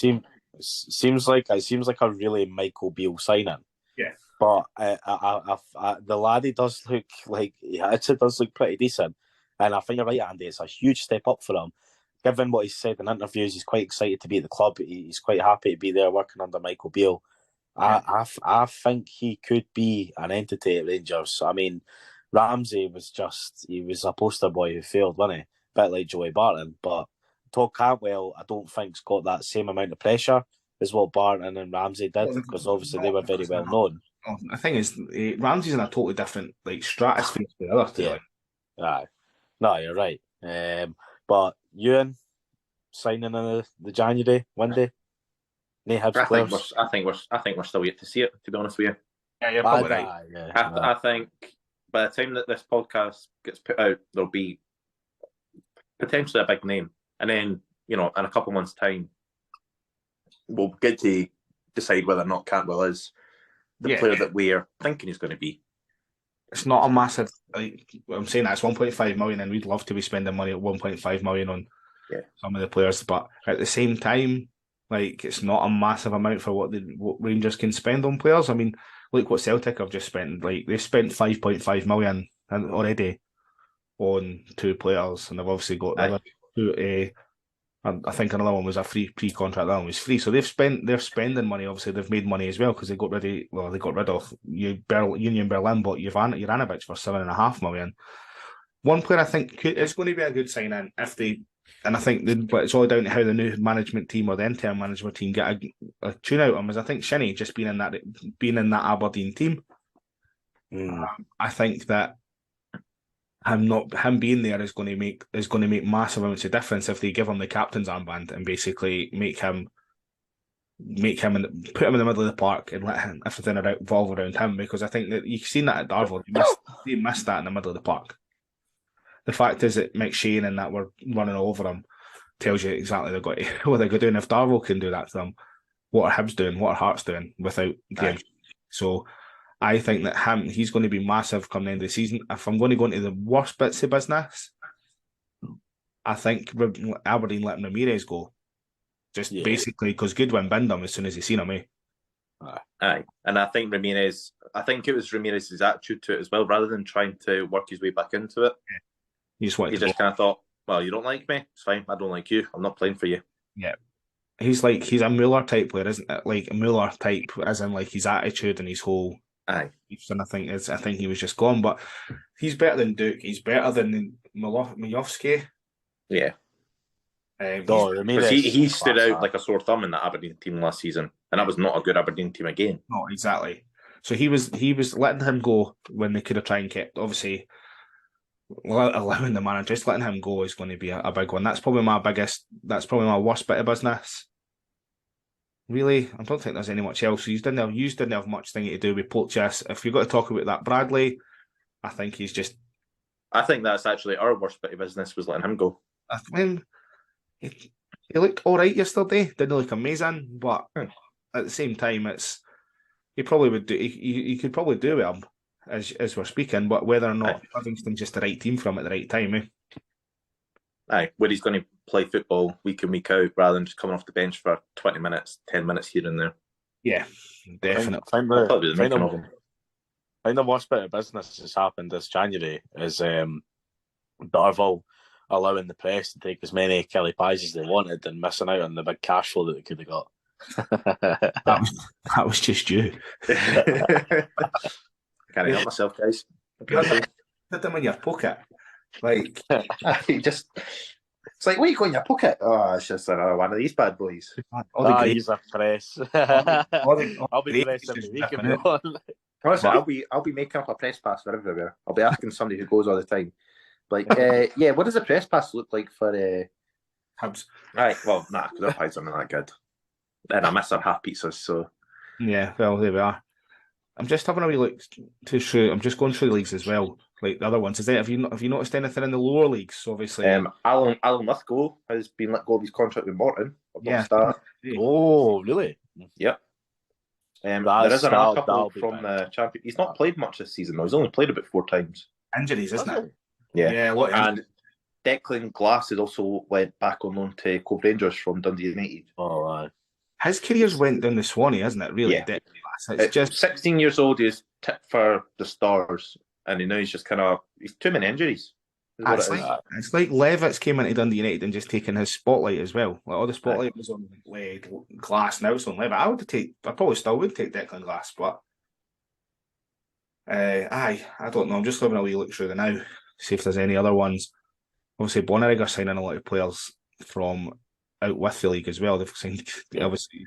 seems like a really Michael Beale signing. Yeah, but the laddie does look like it does look pretty decent, and I think you're right, Andy. It's a huge step up for him. Given what he said in interviews, he's quite excited to be at the club. He's quite happy to be there working under Michael Beale. Yeah. I think he could be an entity at Rangers. I mean, Ramsey was a poster boy who failed, wasn't he? A bit like Joey Barton, but Todd Cantwell, I don't think's got that same amount of pressure as what Barton and Ramsey did, because obviously they were very well known. The thing is, Ramsey's in a totally different stratosphere to the other two. Yeah. Aye. No, you're right. But Ewan signing in the January window. I think we're still yet to see it. To be honest with you. Yeah, you're probably right. I think by the time that this podcast gets put out, there'll be potentially a big name. And then, in a couple months' time, we'll get to decide whether or not Cantwell is the player that we're thinking he's going to be. It's not a massive, I'm saying that it's 1.5 million, and we'd love to be spending money at 1.5 million on some of the players. But at the same time, it's not a massive amount for what Rangers can spend on players. I mean, look what Celtic have just spent. They've spent 5.5 million already on 2 players, and they've obviously got the other 2. I think another one was a free pre-contract. That one was free. So they're spending money. Obviously, they've made money as well because they got rid of Union Berlin, bought Juranovic for $7.5 million. One player I think is going to be a good sign-in if they And I think but it's all down to how the new management team or the interim management team get a tune out of him. As I think Shinnie just being in that Aberdeen team, I think that him being there is going to make massive amounts of difference if they give him the captain's armband and basically put him in the middle of the park and let everything revolve around him, because I think that you've seen that at Darvel. They missed that in the middle of the park. The fact is that McShane and that were running over him tells you exactly what they're doing. If Darvel can do that to them, what are Hibs doing? What are Hearts doing without Graham? So I think that he's going to be massive come the end of the season. If I'm going to go into the worst bits of business, I think Aberdeen letting Ramirez go. Basically because Goodwin binned him as soon as he seen him, eh? Aye. And I think it was Ramirez's attitude to it as well, rather than trying to work his way back into it. Yeah. He just kind of thought, well, you don't like me? It's fine. I don't like you. I'm not playing for you. Yeah. He's a Muller type player, isn't it? Like a Muller type, as in like his attitude and his whole. Aye. And I think he was just gone, but he's better than Duke. He's better than Majowski. Yeah. He stood out like a sore thumb in that Aberdeen team last season, and that was not a good Aberdeen team again. No, exactly. So he was letting him go when they could have tried and kept, obviously, allowing the manager, just letting him go is going to be a big one. That's probably my worst bit of business. Really, I don't think there's any much else. You didn't have much thing to do with Polchess. If you've got to talk about that Bradley, I think that's actually our worst bit of business, was letting him go. I mean, he looked all right yesterday. Didn't look amazing, but at the same time, he probably would do. He could probably do with him as we're speaking. But whether or not Livingston's just the right team for him at the right time, eh? Aye, where he's going to play football week in, week out, rather than just coming off the bench for 20 minutes, 10 minutes here and there. Yeah, definitely. I think the worst bit of business that's happened this January is Darvel allowing the press to take as many Kelly pies as they wanted and missing out on the big cash flow that they could have got. that was just you. I can't help myself, guys. Put them in your pocket. Like, it's like, what you got in your pocket? Oh, it's just one of these bad boys. He's a press. I'll be pressed every week if you want. Honestly, I'll be making up a press pass for everywhere. I'll be asking somebody who goes all the time. Like, what does a press pass look like for Hibs? Right, well, because their pies aren't that good. And I miss our half pizzas, so. Yeah, well, there we are. I'm just having a wee look I'm just going through the leagues as well, like the other ones. Have you noticed anything in the lower leagues? Obviously, Alan Lithgow has been let go of his contract with Morton. Oh, really? Yep. There is another couple from the champion. He's not played much this season though. He's only played about 4 times. Injuries, isn't it? Yeah. And Declan Glass has also went back on loan to Cove Rangers from Dundee United. Oh, right. His career's went down the Swanee, isn't it? Really, yeah. It's just 16 years old. He's tipped for the Stars, and he's just he's too many injuries. It's like Levitt's came into Dundee United and just taken his spotlight as well. Like all the spotlight was on Glass, now it's on Levitt. I probably still would take Declan Glass, but I don't know. I'm just having a wee look through the now, see if there's any other ones. Obviously, Bonnyrigg are signing a lot of players from out with the league as well. They've signed, obviously,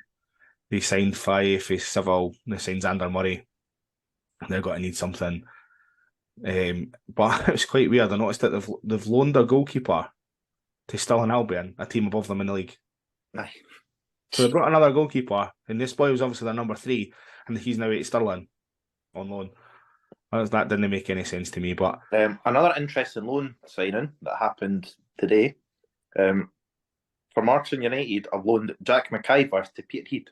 they signed Fife, Civil, they signed Xander Murray. They're going to need something. But it's quite weird. I noticed that they've loaned their goalkeeper to Stirling Albion, a team above them in the league. Aye. So they brought another goalkeeper, and this boy was obviously their number 3, and he's now at Stirling on loan. That didn't make any sense to me. But another interesting loan signing that happened today. For Martin United, I've loaned Jack McIver to Peterhead.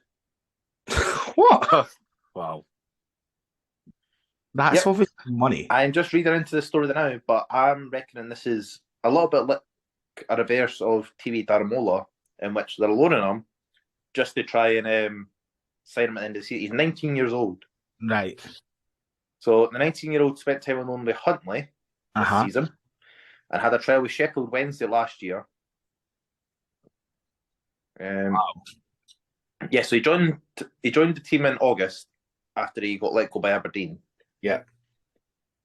What? Wow. That's obviously money. I'm just reading into the story now, but I'm reckoning this is a little bit like a reverse of TV Daramola, in which they're loaning him just to try and sign him at the end of the season. He's 19 years old. Right. So the 19-year-old spent time on loan with Huntly this season and had a trial with Sheffield Wednesday last year. Yeah, so he joined the team in August after he got let go by Aberdeen. Yeah.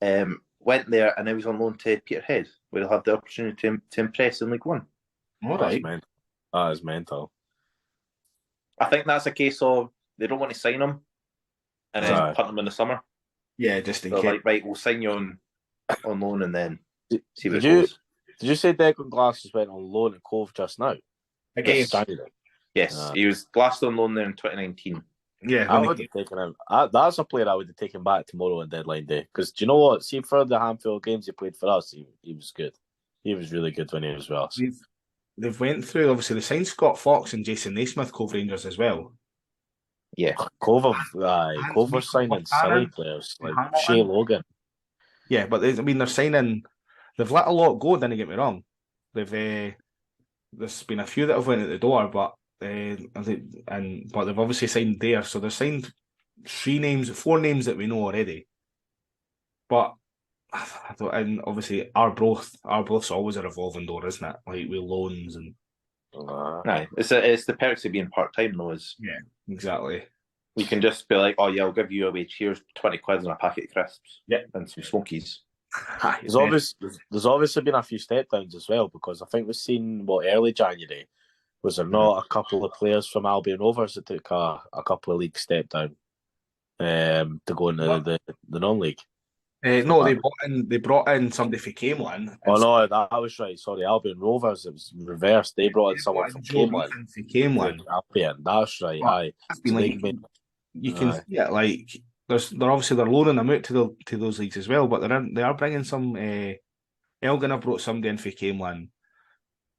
Went there and now he's on loan to Peterhead, where he'll have the opportunity to impress in League One. All right. That is mental. I think that's a case of they don't want to sign him and then punt him in the summer. Yeah, just in case. Like, right, we'll sign you on loan and then see what it goes. Did you say Declan Glass went on loan at Cove just now? Again, yes, he was last on loan there in 2019. Yeah, I would have taken him. That's a player I would have taken back tomorrow on deadline day. Because do you know what? See, for the handful of games he played for us, he was good. He was really good when he was with us. They've went through, obviously, they signed Scott Fox and Jason Naismith, Cove Rangers, as well. Yeah. Cove were signing silly players like Shea Logan. Yeah, but they're signing. They've let a lot go. Didn't get me wrong. There's been a few that have went at the door, but they've obviously signed there. So they've signed 4 names that we know already. But and obviously Arbroath's always a revolving door, isn't it? Like with loans and. It's the perks of being part time though. Yeah, exactly. You can just be like, oh yeah, I'll give you a wage. Here's 20 quid and a packet of crisps. Yeah, and some smokies. There's obviously been a few step downs as well, because I think we've seen early January. Was there not a couple of players from Albion Rovers that took a couple of league step down to go into the non-league? No, they brought in somebody for Camelin. Oh no, that was right. Sorry, Albion Rovers. It was reversed. They brought in someone from Camelin. Albion. That's right. Aye. You can see it like they're loaning them out to those leagues as well, but they are bringing some. Elgin have brought somebody in for Camelin.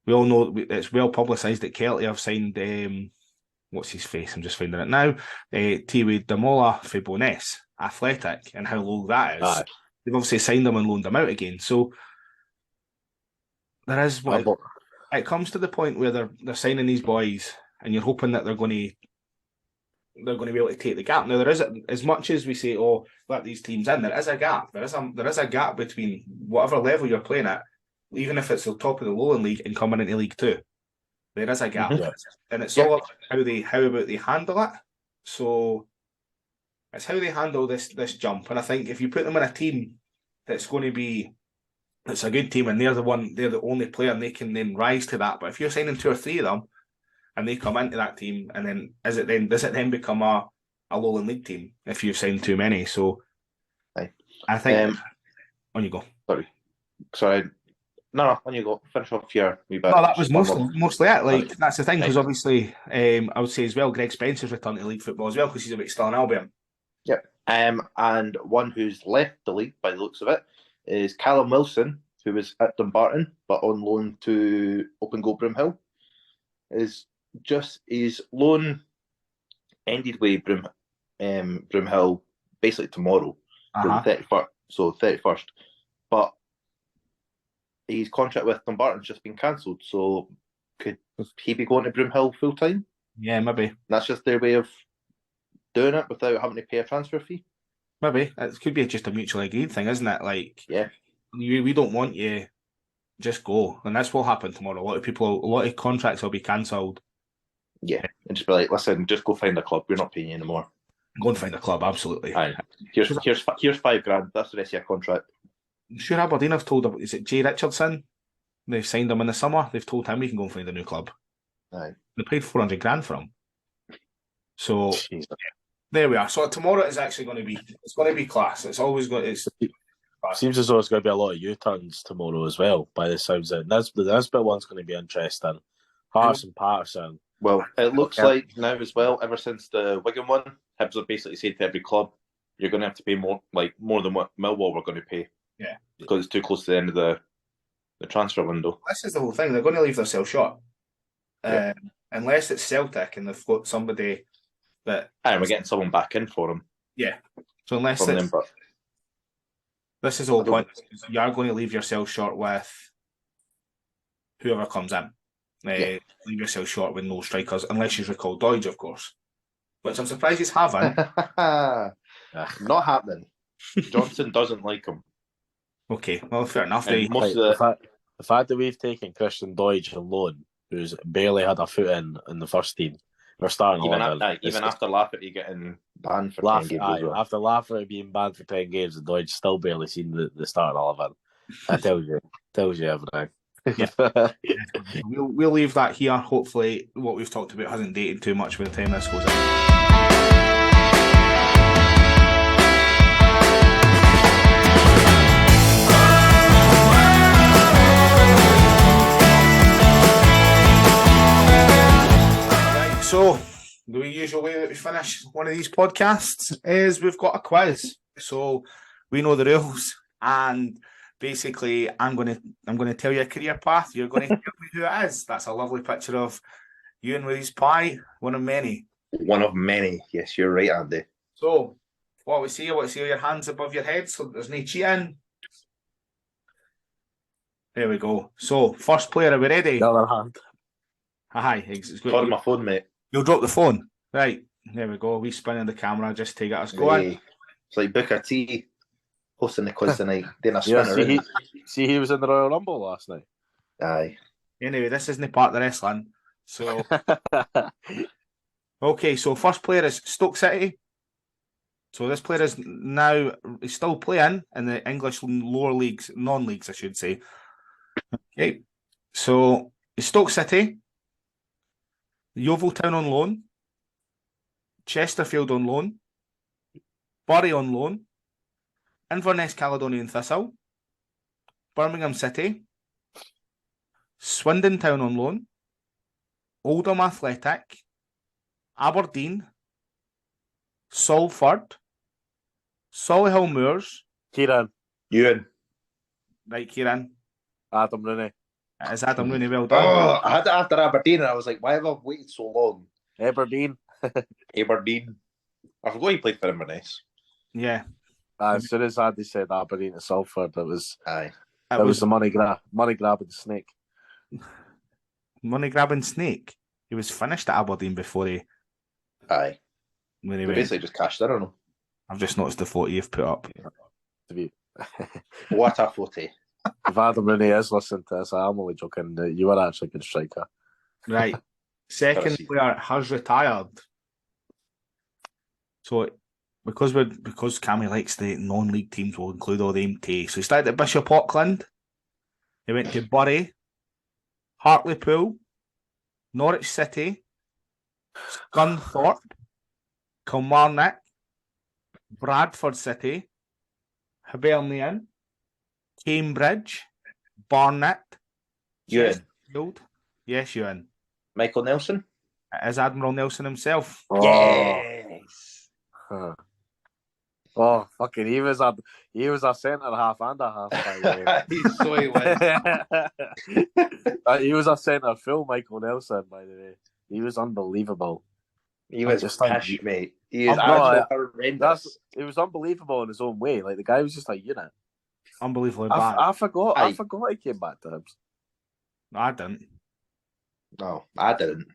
We all know it's well publicised that Kelty have signed. What's his face? I'm just finding it now. Tiwi Damola for Boness Athletic, and how low that is. Aye. They've obviously signed them and loaned them out again. So there is it comes to the point where they're signing these boys, and you're hoping that they're going to be able to take the gap. Now there is, as much as we say, oh, let these teams in, there is a gap. There is a gap between whatever level you're playing at, even if it's the top of the Lowland League and coming into League Two. There is a gap, and it's all about how they handle it. So it's how they handle this jump. And I think if you put them in a team that's going to be, it's a good team, and they're the only player, and they can then rise to that. But if you're signing 2 or 3 of them, and they come into that team, and then does it then become a Lowland League team if you've signed too many? So I think on you go. Sorry. No, on you go. Finish off your wee bit. No, that was mostly it. Like, that's the thing, because obviously, I would say as well, Greg Spencer's returned to league football as well, because he's still in Albion. Yep. And one who's left the league by the looks of it is Callum Wilson, who was at Dumbarton but on loan to Open Goal Broomhill. His loan ended with Broomhill basically tomorrow, the 31st. So 31st, but his contract with Dumbarton's just been cancelled. So could he be going to Broomhill full time? Yeah, maybe. That's just their way of doing it without having to pay a transfer fee. Maybe it could be just a mutually agreed thing, isn't it? Like, we don't want you, just go, and that's what happened tomorrow. A lot of contracts will be cancelled. Yeah, and just be like, listen, just go find a club. We're not paying you anymore. Go and find a club, absolutely. Aye. Here's $5,000. That's the rest of your contract. I'm sure Aberdeen have told him. Is it Jay Richardson? They've signed him in the summer. They've told him he can go and find a new club. Aye. They paid $400,000 for him. So there we are. So tomorrow is actually going to be class. It's always going. It seems as though it's going to be a lot of U-turns tomorrow as well. By the sounds of it, the Nisbet one's going to be interesting. Harris and Patterson. Well, it looks like now as well. Ever since the Wigan one, Hibs have basically said to every club, you're going to have to pay more than what Millwall were going to pay. Yeah, because it's too close to the end of the transfer window. This is the whole thing. They're going to leave themselves short. Unless it's Celtic and they've got somebody that... And we're getting someone back in for them. Yeah. So unless this is the whole point. You are going to leave yourself short with whoever comes in. Leave yourself short with no strikers, unless you recall Doidge, of course. Which I'm surprised he's having. Not happening. Johnson doesn't like him. Okay, well, fair enough. The fact that we've taken Christian Doidge on loan, who's barely had a foot in the first team, we're starting even after Lafferty getting banned for 10 games. After Lafferty being banned for 10 games, and Doidge still barely seen the starting 11. That tells you everything. Yeah. We'll leave that here. Hopefully, what we've talked about hasn't dated too much by the time this goes out. So, the usual way that we finish one of these podcasts is we've got a quiz. So we know the rules, and basically, I'm going to tell you a career path. You're going to tell me who it is. That's a lovely picture of Ewan with his pie, one of many. One of many. Yes, you're right, Andy. So, what we see your hands above your head, so there's no cheating. There we go. So, first player, are we ready? The other hand. Aye, Got my phone, mate. You'll drop the phone. Right, there we go. We spinning the camera just to get us going. Hey. It's like Booker T hosting the quiz tonight. Doing a Yeah, spinner. he was in the Royal Rumble last night. Aye. Anyway, this isn't part of the wrestling. So, okay, so first player is Stoke City. So this player is now, he's still playing in the English lower leagues, non-leagues, I should say. Okay, so he's Stoke City, Yeovil Town on loan, Chesterfield on loan, Bury on loan, Inverness Caledonian Thistle, Birmingham City, Swindon Town on loan, Oldham Athletic, Aberdeen, Salford, Solihull Moors. Ciaran. Ewan. Right, Ciaran. Adam Rooney. It is Adam Rooney, well done. Oh, I had it after Aberdeen, and I was like, why have I waited so long? Aberdeen. Aberdeen. I forgot he played for Inverness. Yeah. As soon as Andy said Aberdeen to Salford, it was It the money grab with the snake. Money grabbing snake. He was finished at Aberdeen before he. Aye. When he They went. basically just cashed in on him. I've just noticed the photo you've put up. What a photo. If Adam Rooney is listening to this, I'm only joking. You are actually a good striker. Right. Second player has retired. So because Cammy likes the non-league teams, we'll include all them too. So he started at Bishop Auckland. He went to Bury, Hartlepool, Norwich City, Scunthorpe, Kilmarnock, Bradford City, Hibernian, Cambridge, Barnet, Ewan. Chesterfield. Yes, Ewan. Michael Nelson? It is Admiral Nelson himself. Oh. Yes! Huh. Oh, fucking! He was a centre half and a half. By the way. He's so he was. He was a centre full, Michael Nelson. By the way, he was unbelievable. He was just pish, mate. He is horrendous. It was unbelievable in his own way. Like the guy was just a unit. Unbelievably bad. I forgot he came back to him. I didn't. No, I didn't.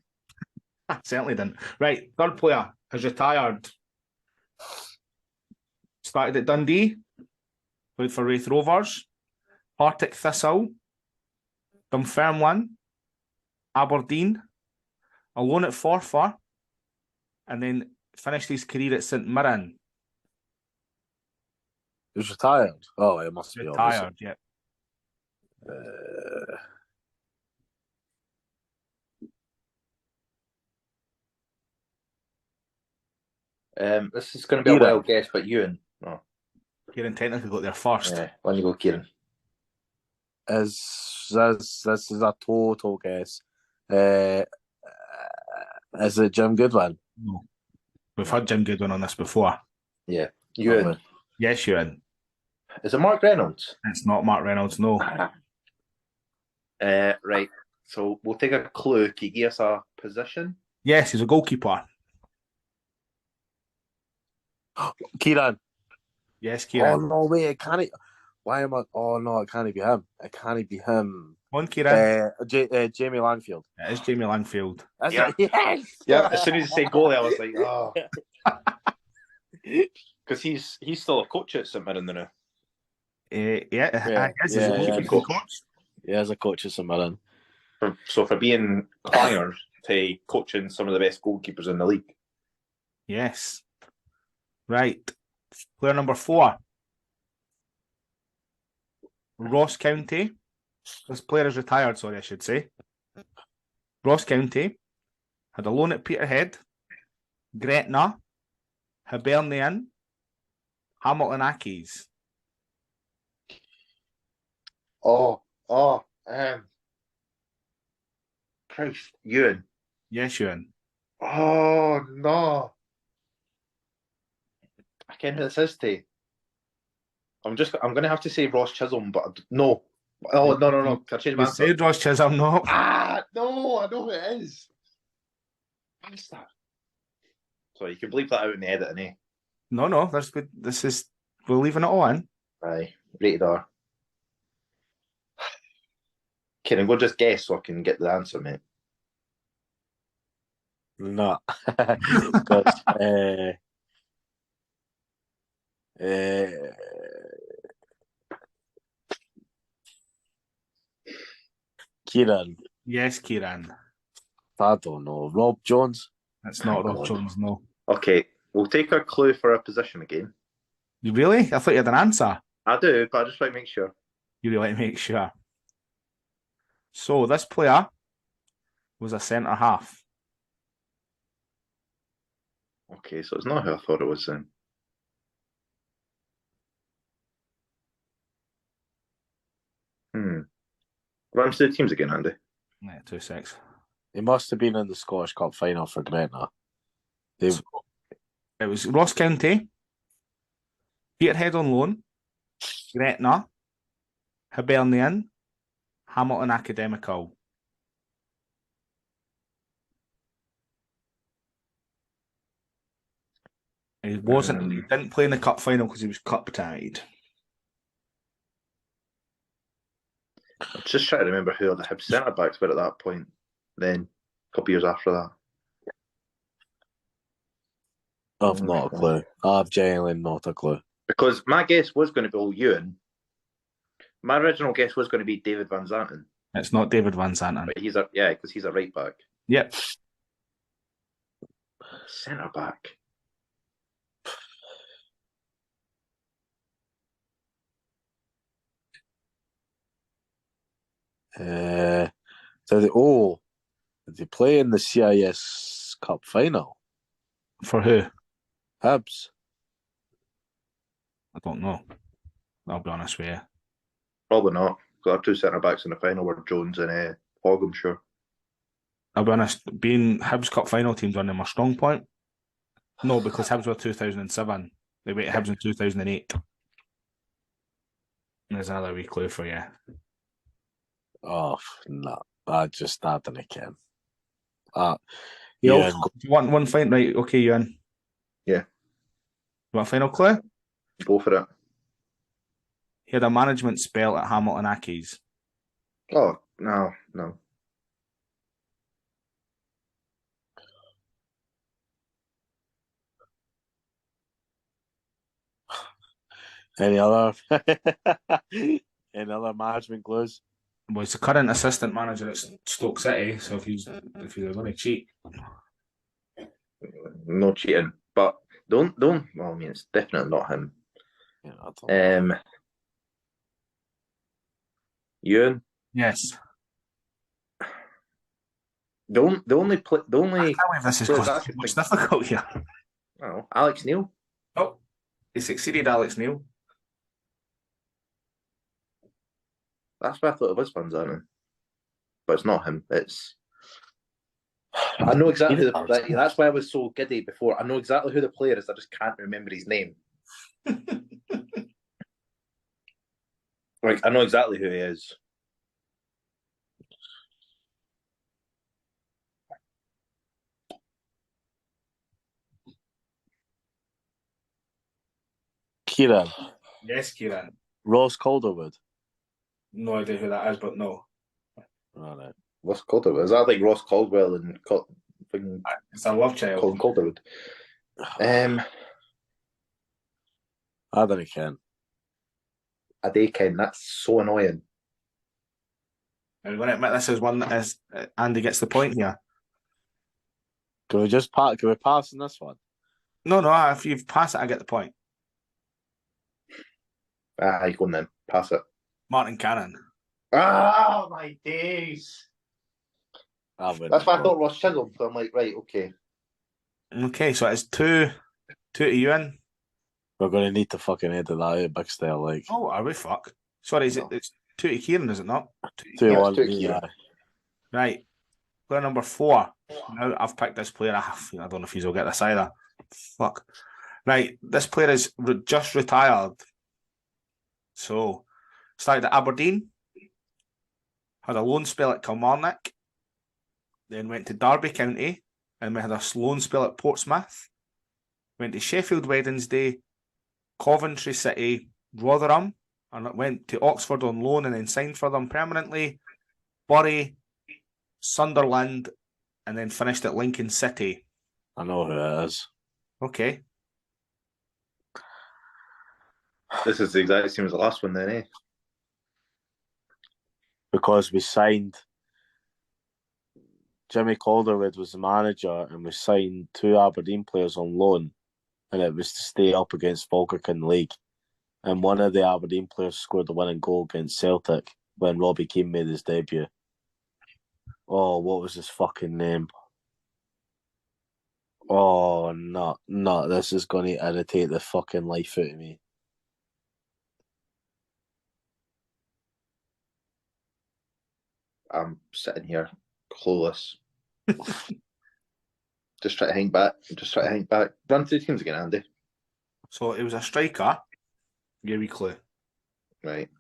I certainly didn't. Right, third player has retired. Started at Dundee, played for Raith Rovers, Partick Thistle, Dunfermline, Aberdeen, a loan at Forfar, and then finished his career at St Mirren. He was retired. Oh, it must be retired. Yeah. This is going to be a wild guess, but Ewan. No. Kieran technically got there first. Yeah, when you go, Kieran. This is a total guess. Is it Jim Goodwin? No. We've had Jim Goodwin on this before. Yeah. Ewan. Yes, Ewan. Is it Mark Reynolds? It's not Mark Reynolds, no. Right. So we'll take a clue. Can you give us a position? Yes, he's a goalkeeper. Ciaran. Yes, Ciaran. Oh no, wait! It can't. Why am I? Oh no, it can't be him. It can't be him. On Ciaran. Jamie Langfield. It is Jamie Langfield. Yeah. Yes. Yeah. As soon as you say goalie, I was like, oh, because he's still a coach at St Mirren now. Yeah. He's a coach. Yeah, as a coach at St Mirren. So for being Clangers to coaching some of the best goalkeepers in the league. Yes. Right. Player number 4. Ross County, This player is retired, sorry, I should say. Ross County, had a loan at Peterhead, Gretna, Hibernian, Hamilton Accies. Christ, Ewan. Yes, Ewan. Oh, no. I can't who this is, Tay. I'm going to have to say Ross Chisholm, but no. Oh, no. Can I change my You answer? said Ross Chisholm, no. No, I know who it is. What's that? So you can bleep that out in the editing, eh? No, we're leaving it all in. Aye, rated R. Can I go just guess so I can get the answer, mate? No. Because Ciaran. Yes, Ciaran. I don't know. Rob Jones? That's not Rob Jones, no. Okay, we'll take a clue for a position again. You really? I thought you had an answer. I do, but I just want to make sure. You really like to make sure. So this player was a centre half. Okay, so it's not who I thought it was then. Run through the teams again, Andy. Yeah, 2-6. He must have been in the Scottish Cup final for Gretna. It was Ross County, Peterhead on loan, Gretna, Hibernian, Hamilton Academical. He wasn't. He didn't play in the cup final because he was cup tied. I'm just trying to remember who the Hibs centre backs were at that point. Then a couple of years after that. I've not a clue. I've genuinely not a clue. Because my guess was going to be Ewan. My original guess was going to be David Van Zanten. It's not David Van Zanten. But because he's a right back. Yep. Centre back. Did they play in the CIS Cup final? For who? Hibs. I don't know. I'll be honest with you. Probably not. Got our two centre backs in the final were Jones and Hogg, I'm sure. I'll be honest, being Hibs Cup final teams on them a strong point. No, because Hibs were 2007. They went Hibs in 2008. There's another wee clue for you. Oh, no. I didn't care. You want one final? Right, okay, Ewan. Yeah. You want a final clue? Go for it. He had a management spell at Hamilton Accies. Oh, no. Any other management clues? Well, he's the current assistant manager at Stoke City, so if he's going to cheat. No cheating. But don't well, I mean it's definitely not him. Yeah, Ewan? Yes. The only I can't believe this is causing much difficult here. Oh, Alex Neil. Oh, he succeeded Alex Neil. That's what I thought it was Van Zanten. But it's not him. I know exactly that's why I was so giddy before. I know exactly who the player is, I just can't remember his name. Like I know exactly who he is. Ciaran. Yes, Ciaran. Ross Calderwood. No idea who that is, but no. Right. Ross Calderwood. Is that like Ross Caldwell and it's a love child. Colin Calderwood. I don't ken. I do ken. That's so annoying. I'm going to admit this is one that is Andy gets the point here. Can we pass on this one? No, if you pass it, I get the point. You go on then. Pass it. Martin Cannon. Oh, my days. That's why I thought Ross Chisholm. So I'm like, right, okay. Okay, so it's 2 to Ewan. We're going to need to fucking edit that out, big style. Like, oh, are we? Fuck. Sorry, it's 2 to Kieran, is it not? 2-1. Yeah. Right. Player number 4. Now I've picked this player. I don't know if you'll get this either. Fuck. Right. This player is just retired. So, started at Aberdeen. Had a loan spell at Kilmarnock. Then went to Derby County. And we had a loan spell at Portsmouth. Went to Sheffield Wednesday, Coventry City, Rotherham. And went to Oxford on loan and then signed for them permanently. Bury, Sunderland, and then finished at Lincoln City. I know who it is. Okay. This is the exact same as the last one then, eh? Because we signed... Jimmy Calderwood was the manager and we signed 2 Aberdeen players on loan and it was to stay up against Falkirk in the league. And one of the Aberdeen players scored the winning goal against Celtic when Robbie Keane made his debut. Oh, what was his fucking name? Oh, no. This is going to irritate the fucking life out of me. I'm sitting here clueless. Just try to hang back. Run through teams again, Andy. So it was a striker. Give me a clue. Right.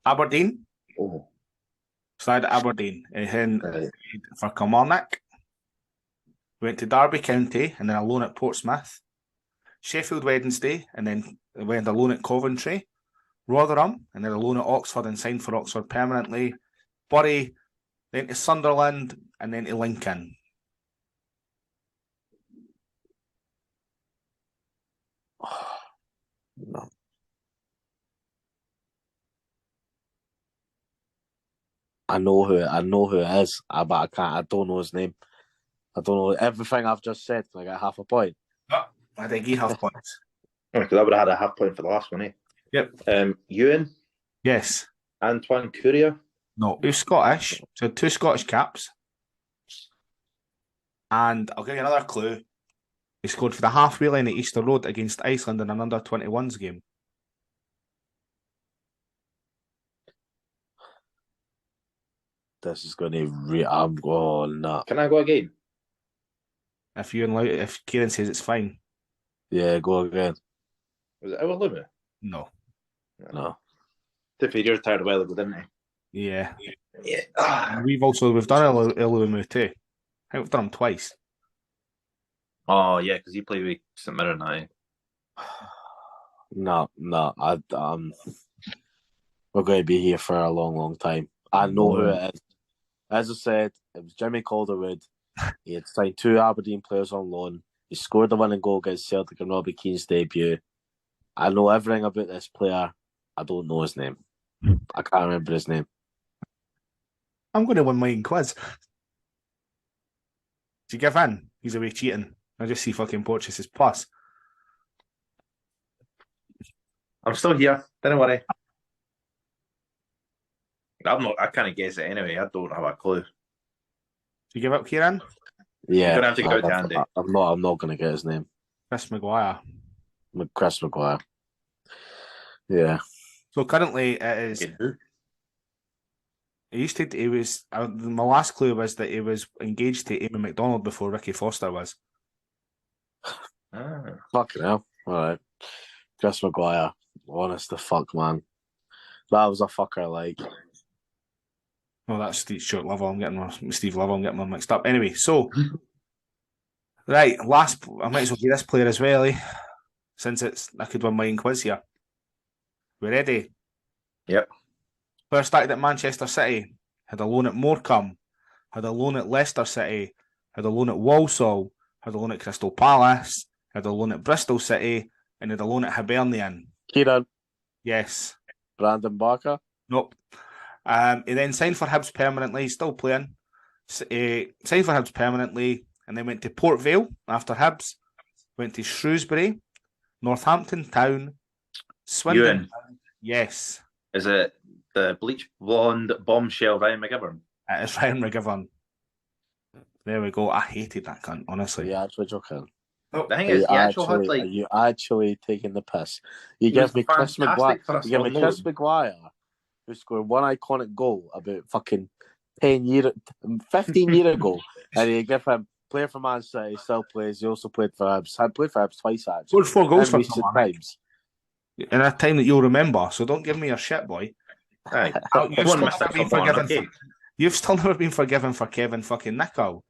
Aberdeen. Oh. Started at Aberdeen. And then Right. for Kilmarnock. Went to Derby County and then a loan at Portsmouth. Sheffield Wednesday and then went a loan at Coventry. Rotherham and then a loan at Oxford and signed for Oxford permanently. Bury, then to Sunderland and then to Lincoln. No. I know who it is, but I don't know his name. I don't know everything I've just said. Can I get half a point? I think he half points. Because I would have had a half point for the last one, eh? Yep. Ewan, Yes. Antoine Courier. No, he was Scottish. So 2 Scottish caps. And I'll give you another clue. He scored for the halfway line at Easter Road against Iceland in an under-21s game. This is going to... I'm going nuts. Can I go again? If Kieran says it's fine. Yeah, go again. Was it our limit? No. No. Tiffy, you retired a while ago, didn't he? Yeah. Yeah. We've done Ilumu too. I think we've done him twice. Oh, yeah, because he played with St Mirren now. No. We're going to be here for a long, long time. I know who it is. As I said, it was Jimmy Calderwood. He had signed 2 Aberdeen players on loan. He scored the winning goal against Celtic in Robbie Keane's debut. I know everything about this player. I don't know his name. I can't remember his name. I'm going to win my own quiz. Do you give in? He's away cheating. I just see fucking Porteous' plus. I'm still here. Don't worry. I can't guess it anyway. I don't have a clue. Do you give up, Kieran? Yeah. You're going to have to go to Andy. I'm not going to get his name. Chris Maguire. Chris Maguire. Yeah. So currently it is... my last clue was that he was engaged to Amy McDonald before Ricky Foster was. Fucking hell. All right. Chris Maguire. Honest to fuck, man. That was a fucker, like. Oh, that's Steve Lovell. I'm getting them mixed up. Anyway, so right, I might as well give this player as well, since I could win my own quiz here. We ready? Yep. Player started at Manchester City, had a loan at Morecambe, had a loan at Leicester City, had a loan at Walsall, had a loan at Crystal Palace, had a loan at Bristol City, and had a loan at Hibernian. Kieran. Yes. Brandon Barker. Nope. He then signed for Hibs permanently. He's still playing. Signed for Hibs permanently and then went to Port Vale after Hibs. Went to Shrewsbury, Northampton Town, Swindon. Ewan. Yes. Is it The bleach blonde bombshell Ryan McGivern. It is Ryan McGivern. There we go. I hated that cunt, honestly. Yeah, actually joking. Oh, the thing is, are you actually taking the piss? You give me Chris Maguire. You give me Chris Maguire, who scored one iconic goal about fucking 15 years ago, and you give him player for Man City, still plays. He also played for Hibs. I played for Hibs twice actually. Scored 4 goals for recent times. In a time that you'll remember. So don't give me your shit, boy. Aye. You've still never been forgiven for Kevin fucking Nicol.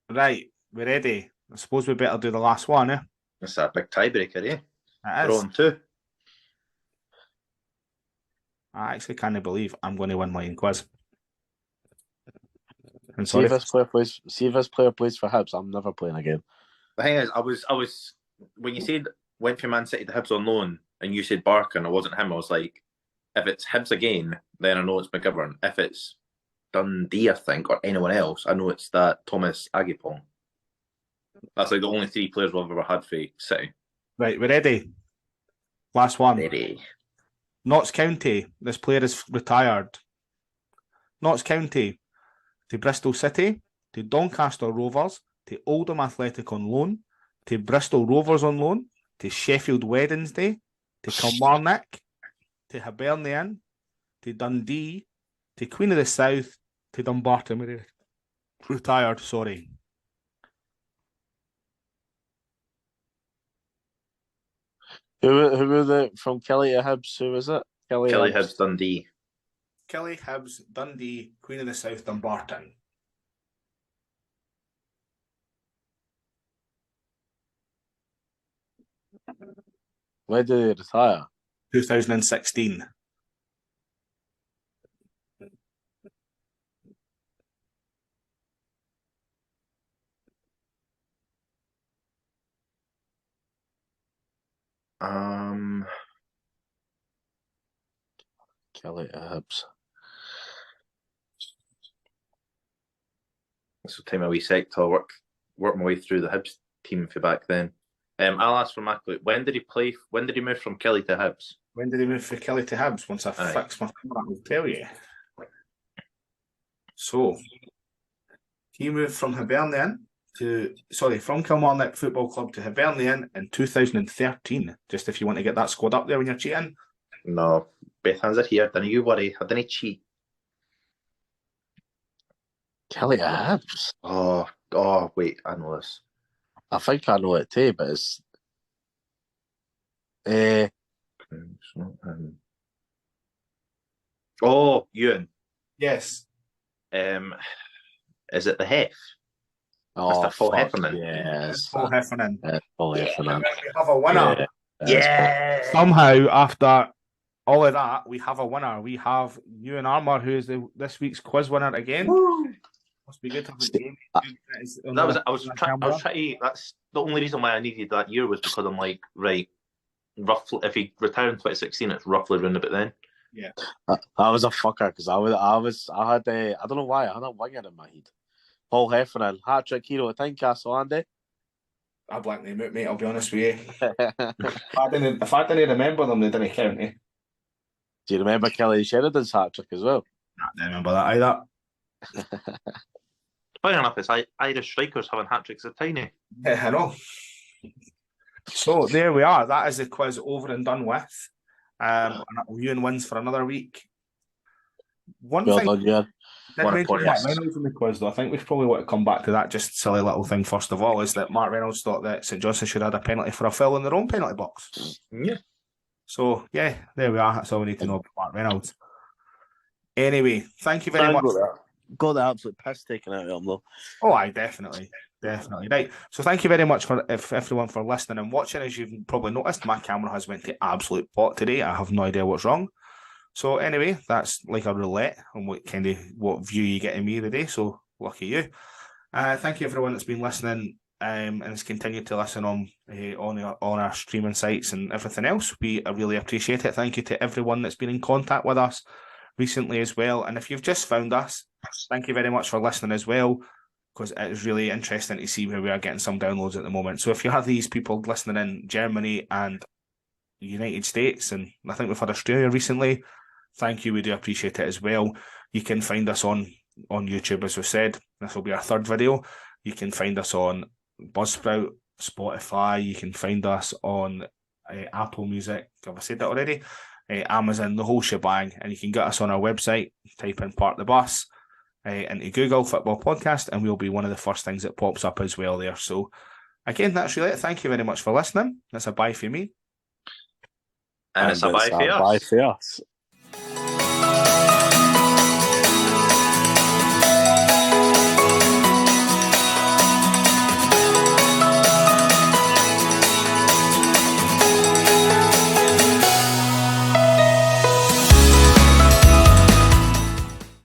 Right, we're ready. I suppose we better do the last one, eh? It's a big tiebreaker, eh? It is. We're on 2. I actually can't believe I'm going to win my own quiz. And see if this player plays for Hibs, I'm never playing again. The thing is, I was when you said went from Man City to Hibs on loan, and you said Barker, and it wasn't him. I was like, if it's Hibs again, then I know it's McGivern. If it's Dundee, I think, or anyone else, I know it's that Thomas Agipong. That's like the only 3 players we've ever had for City. Right, we're ready. Last one. Ready. Notts County. This player is retired. Notts County to Bristol City, to Doncaster Rovers, to Oldham Athletic on loan, to Bristol Rovers on loan, to Sheffield Wednesday, to Kilmarnock, to Hibernian, to Dundee, to Queen of the South, to Dumbarton. Retired, sorry. Who was it from Kelly to Hibs? Who was it? Kelly Hibs, Dundee. Kelly Hibs, Dundee, Queen of the South, Dumbarton. Where did he retire? 2016. Kelly Hibs. This will take me a wee sec to work my way through the Hibs team for back then. I'll ask for my clue. When did he play? When did he move from Kelly to Hibs? When did he move from Kelly to Hibs? Once I fix my camera, I will tell you. So he moved from Hibernian from Kilmarnock Football Club to Hibernian in 2013. Just if you want to get that squad up there when you're cheating. No, both hands are here. Don't you worry. I didn't cheat. Kelly Hibs. Oh, wait, I know this. I think I know it too, but it's Oh, Ewan. Yes. Is it the Hef? Oh, Mr. Paul Heffernan. Yes. Paul Heffernan. Paul Heffernan. We have a winner. Yeah. Somehow, after all of that, we have a winner. We have Ewan Armour, who is this week's quiz winner again. Woo. Must be good to have a game. I was trying to. That's the only reason why I needed that year was because I'm like, right, roughly. If he retired in 2016, it's roughly around about then. Yeah, I was a fucker because I had I don't know why I had a winger in my head. Paul Heffernan, hat trick hero at Tynecastle, Andy. I blanked them out, mate. I'll be honest with you. if I didn't remember them, they didn't count. Eh? Do you remember Kelly Sheridan's hat trick as well? I don't remember that either. Funny enough, it's Irish strikers having hat tricks at tiny. Yeah, I know. So there we are. That is the quiz over and done with. Ewan wins for another week. One thing done, yeah. Mark Reynolds in the quiz, though. I think we probably want to come back to that just silly little thing first of all, is that Mark Reynolds thought that St Johnstone should have had a penalty for a foul in their own penalty box. Yeah. So, yeah, there we are. That's all we need to know about Mark Reynolds. Anyway, thank you very much. Got the absolute piss taken out of him, though. Oh, aye, definitely. Right. So thank you very much for everyone for listening and watching. As you've probably noticed, my camera has went to absolute pot today. I have no idea what's wrong. So anyway, that's like a roulette on what view you get of me today. So lucky you. Thank you everyone that's been listening and has continued to listen on our streaming sites and everything else. We really appreciate it. Thank you to everyone that's been in contact with us recently as well. And if you've just found us, thank you very much for listening as well. because it is really interesting to see where we are getting some downloads at the moment. So if you have these people listening in Germany and the United States, and I think we've had Australia recently, thank you. We do appreciate it as well. You can find us on YouTube, as we said. This will be our third video. You can find us on Buzzsprout, Spotify. You can find us on Apple Music. Have I said that already? Amazon, the whole shebang. And you can get us on our website. Type in Part the Bus into Google Football Podcast, and we'll be one of the first things that pops up as well there. So again, that's really it. Thank you very much for listening. That's a bye for me. And it's a bye for us.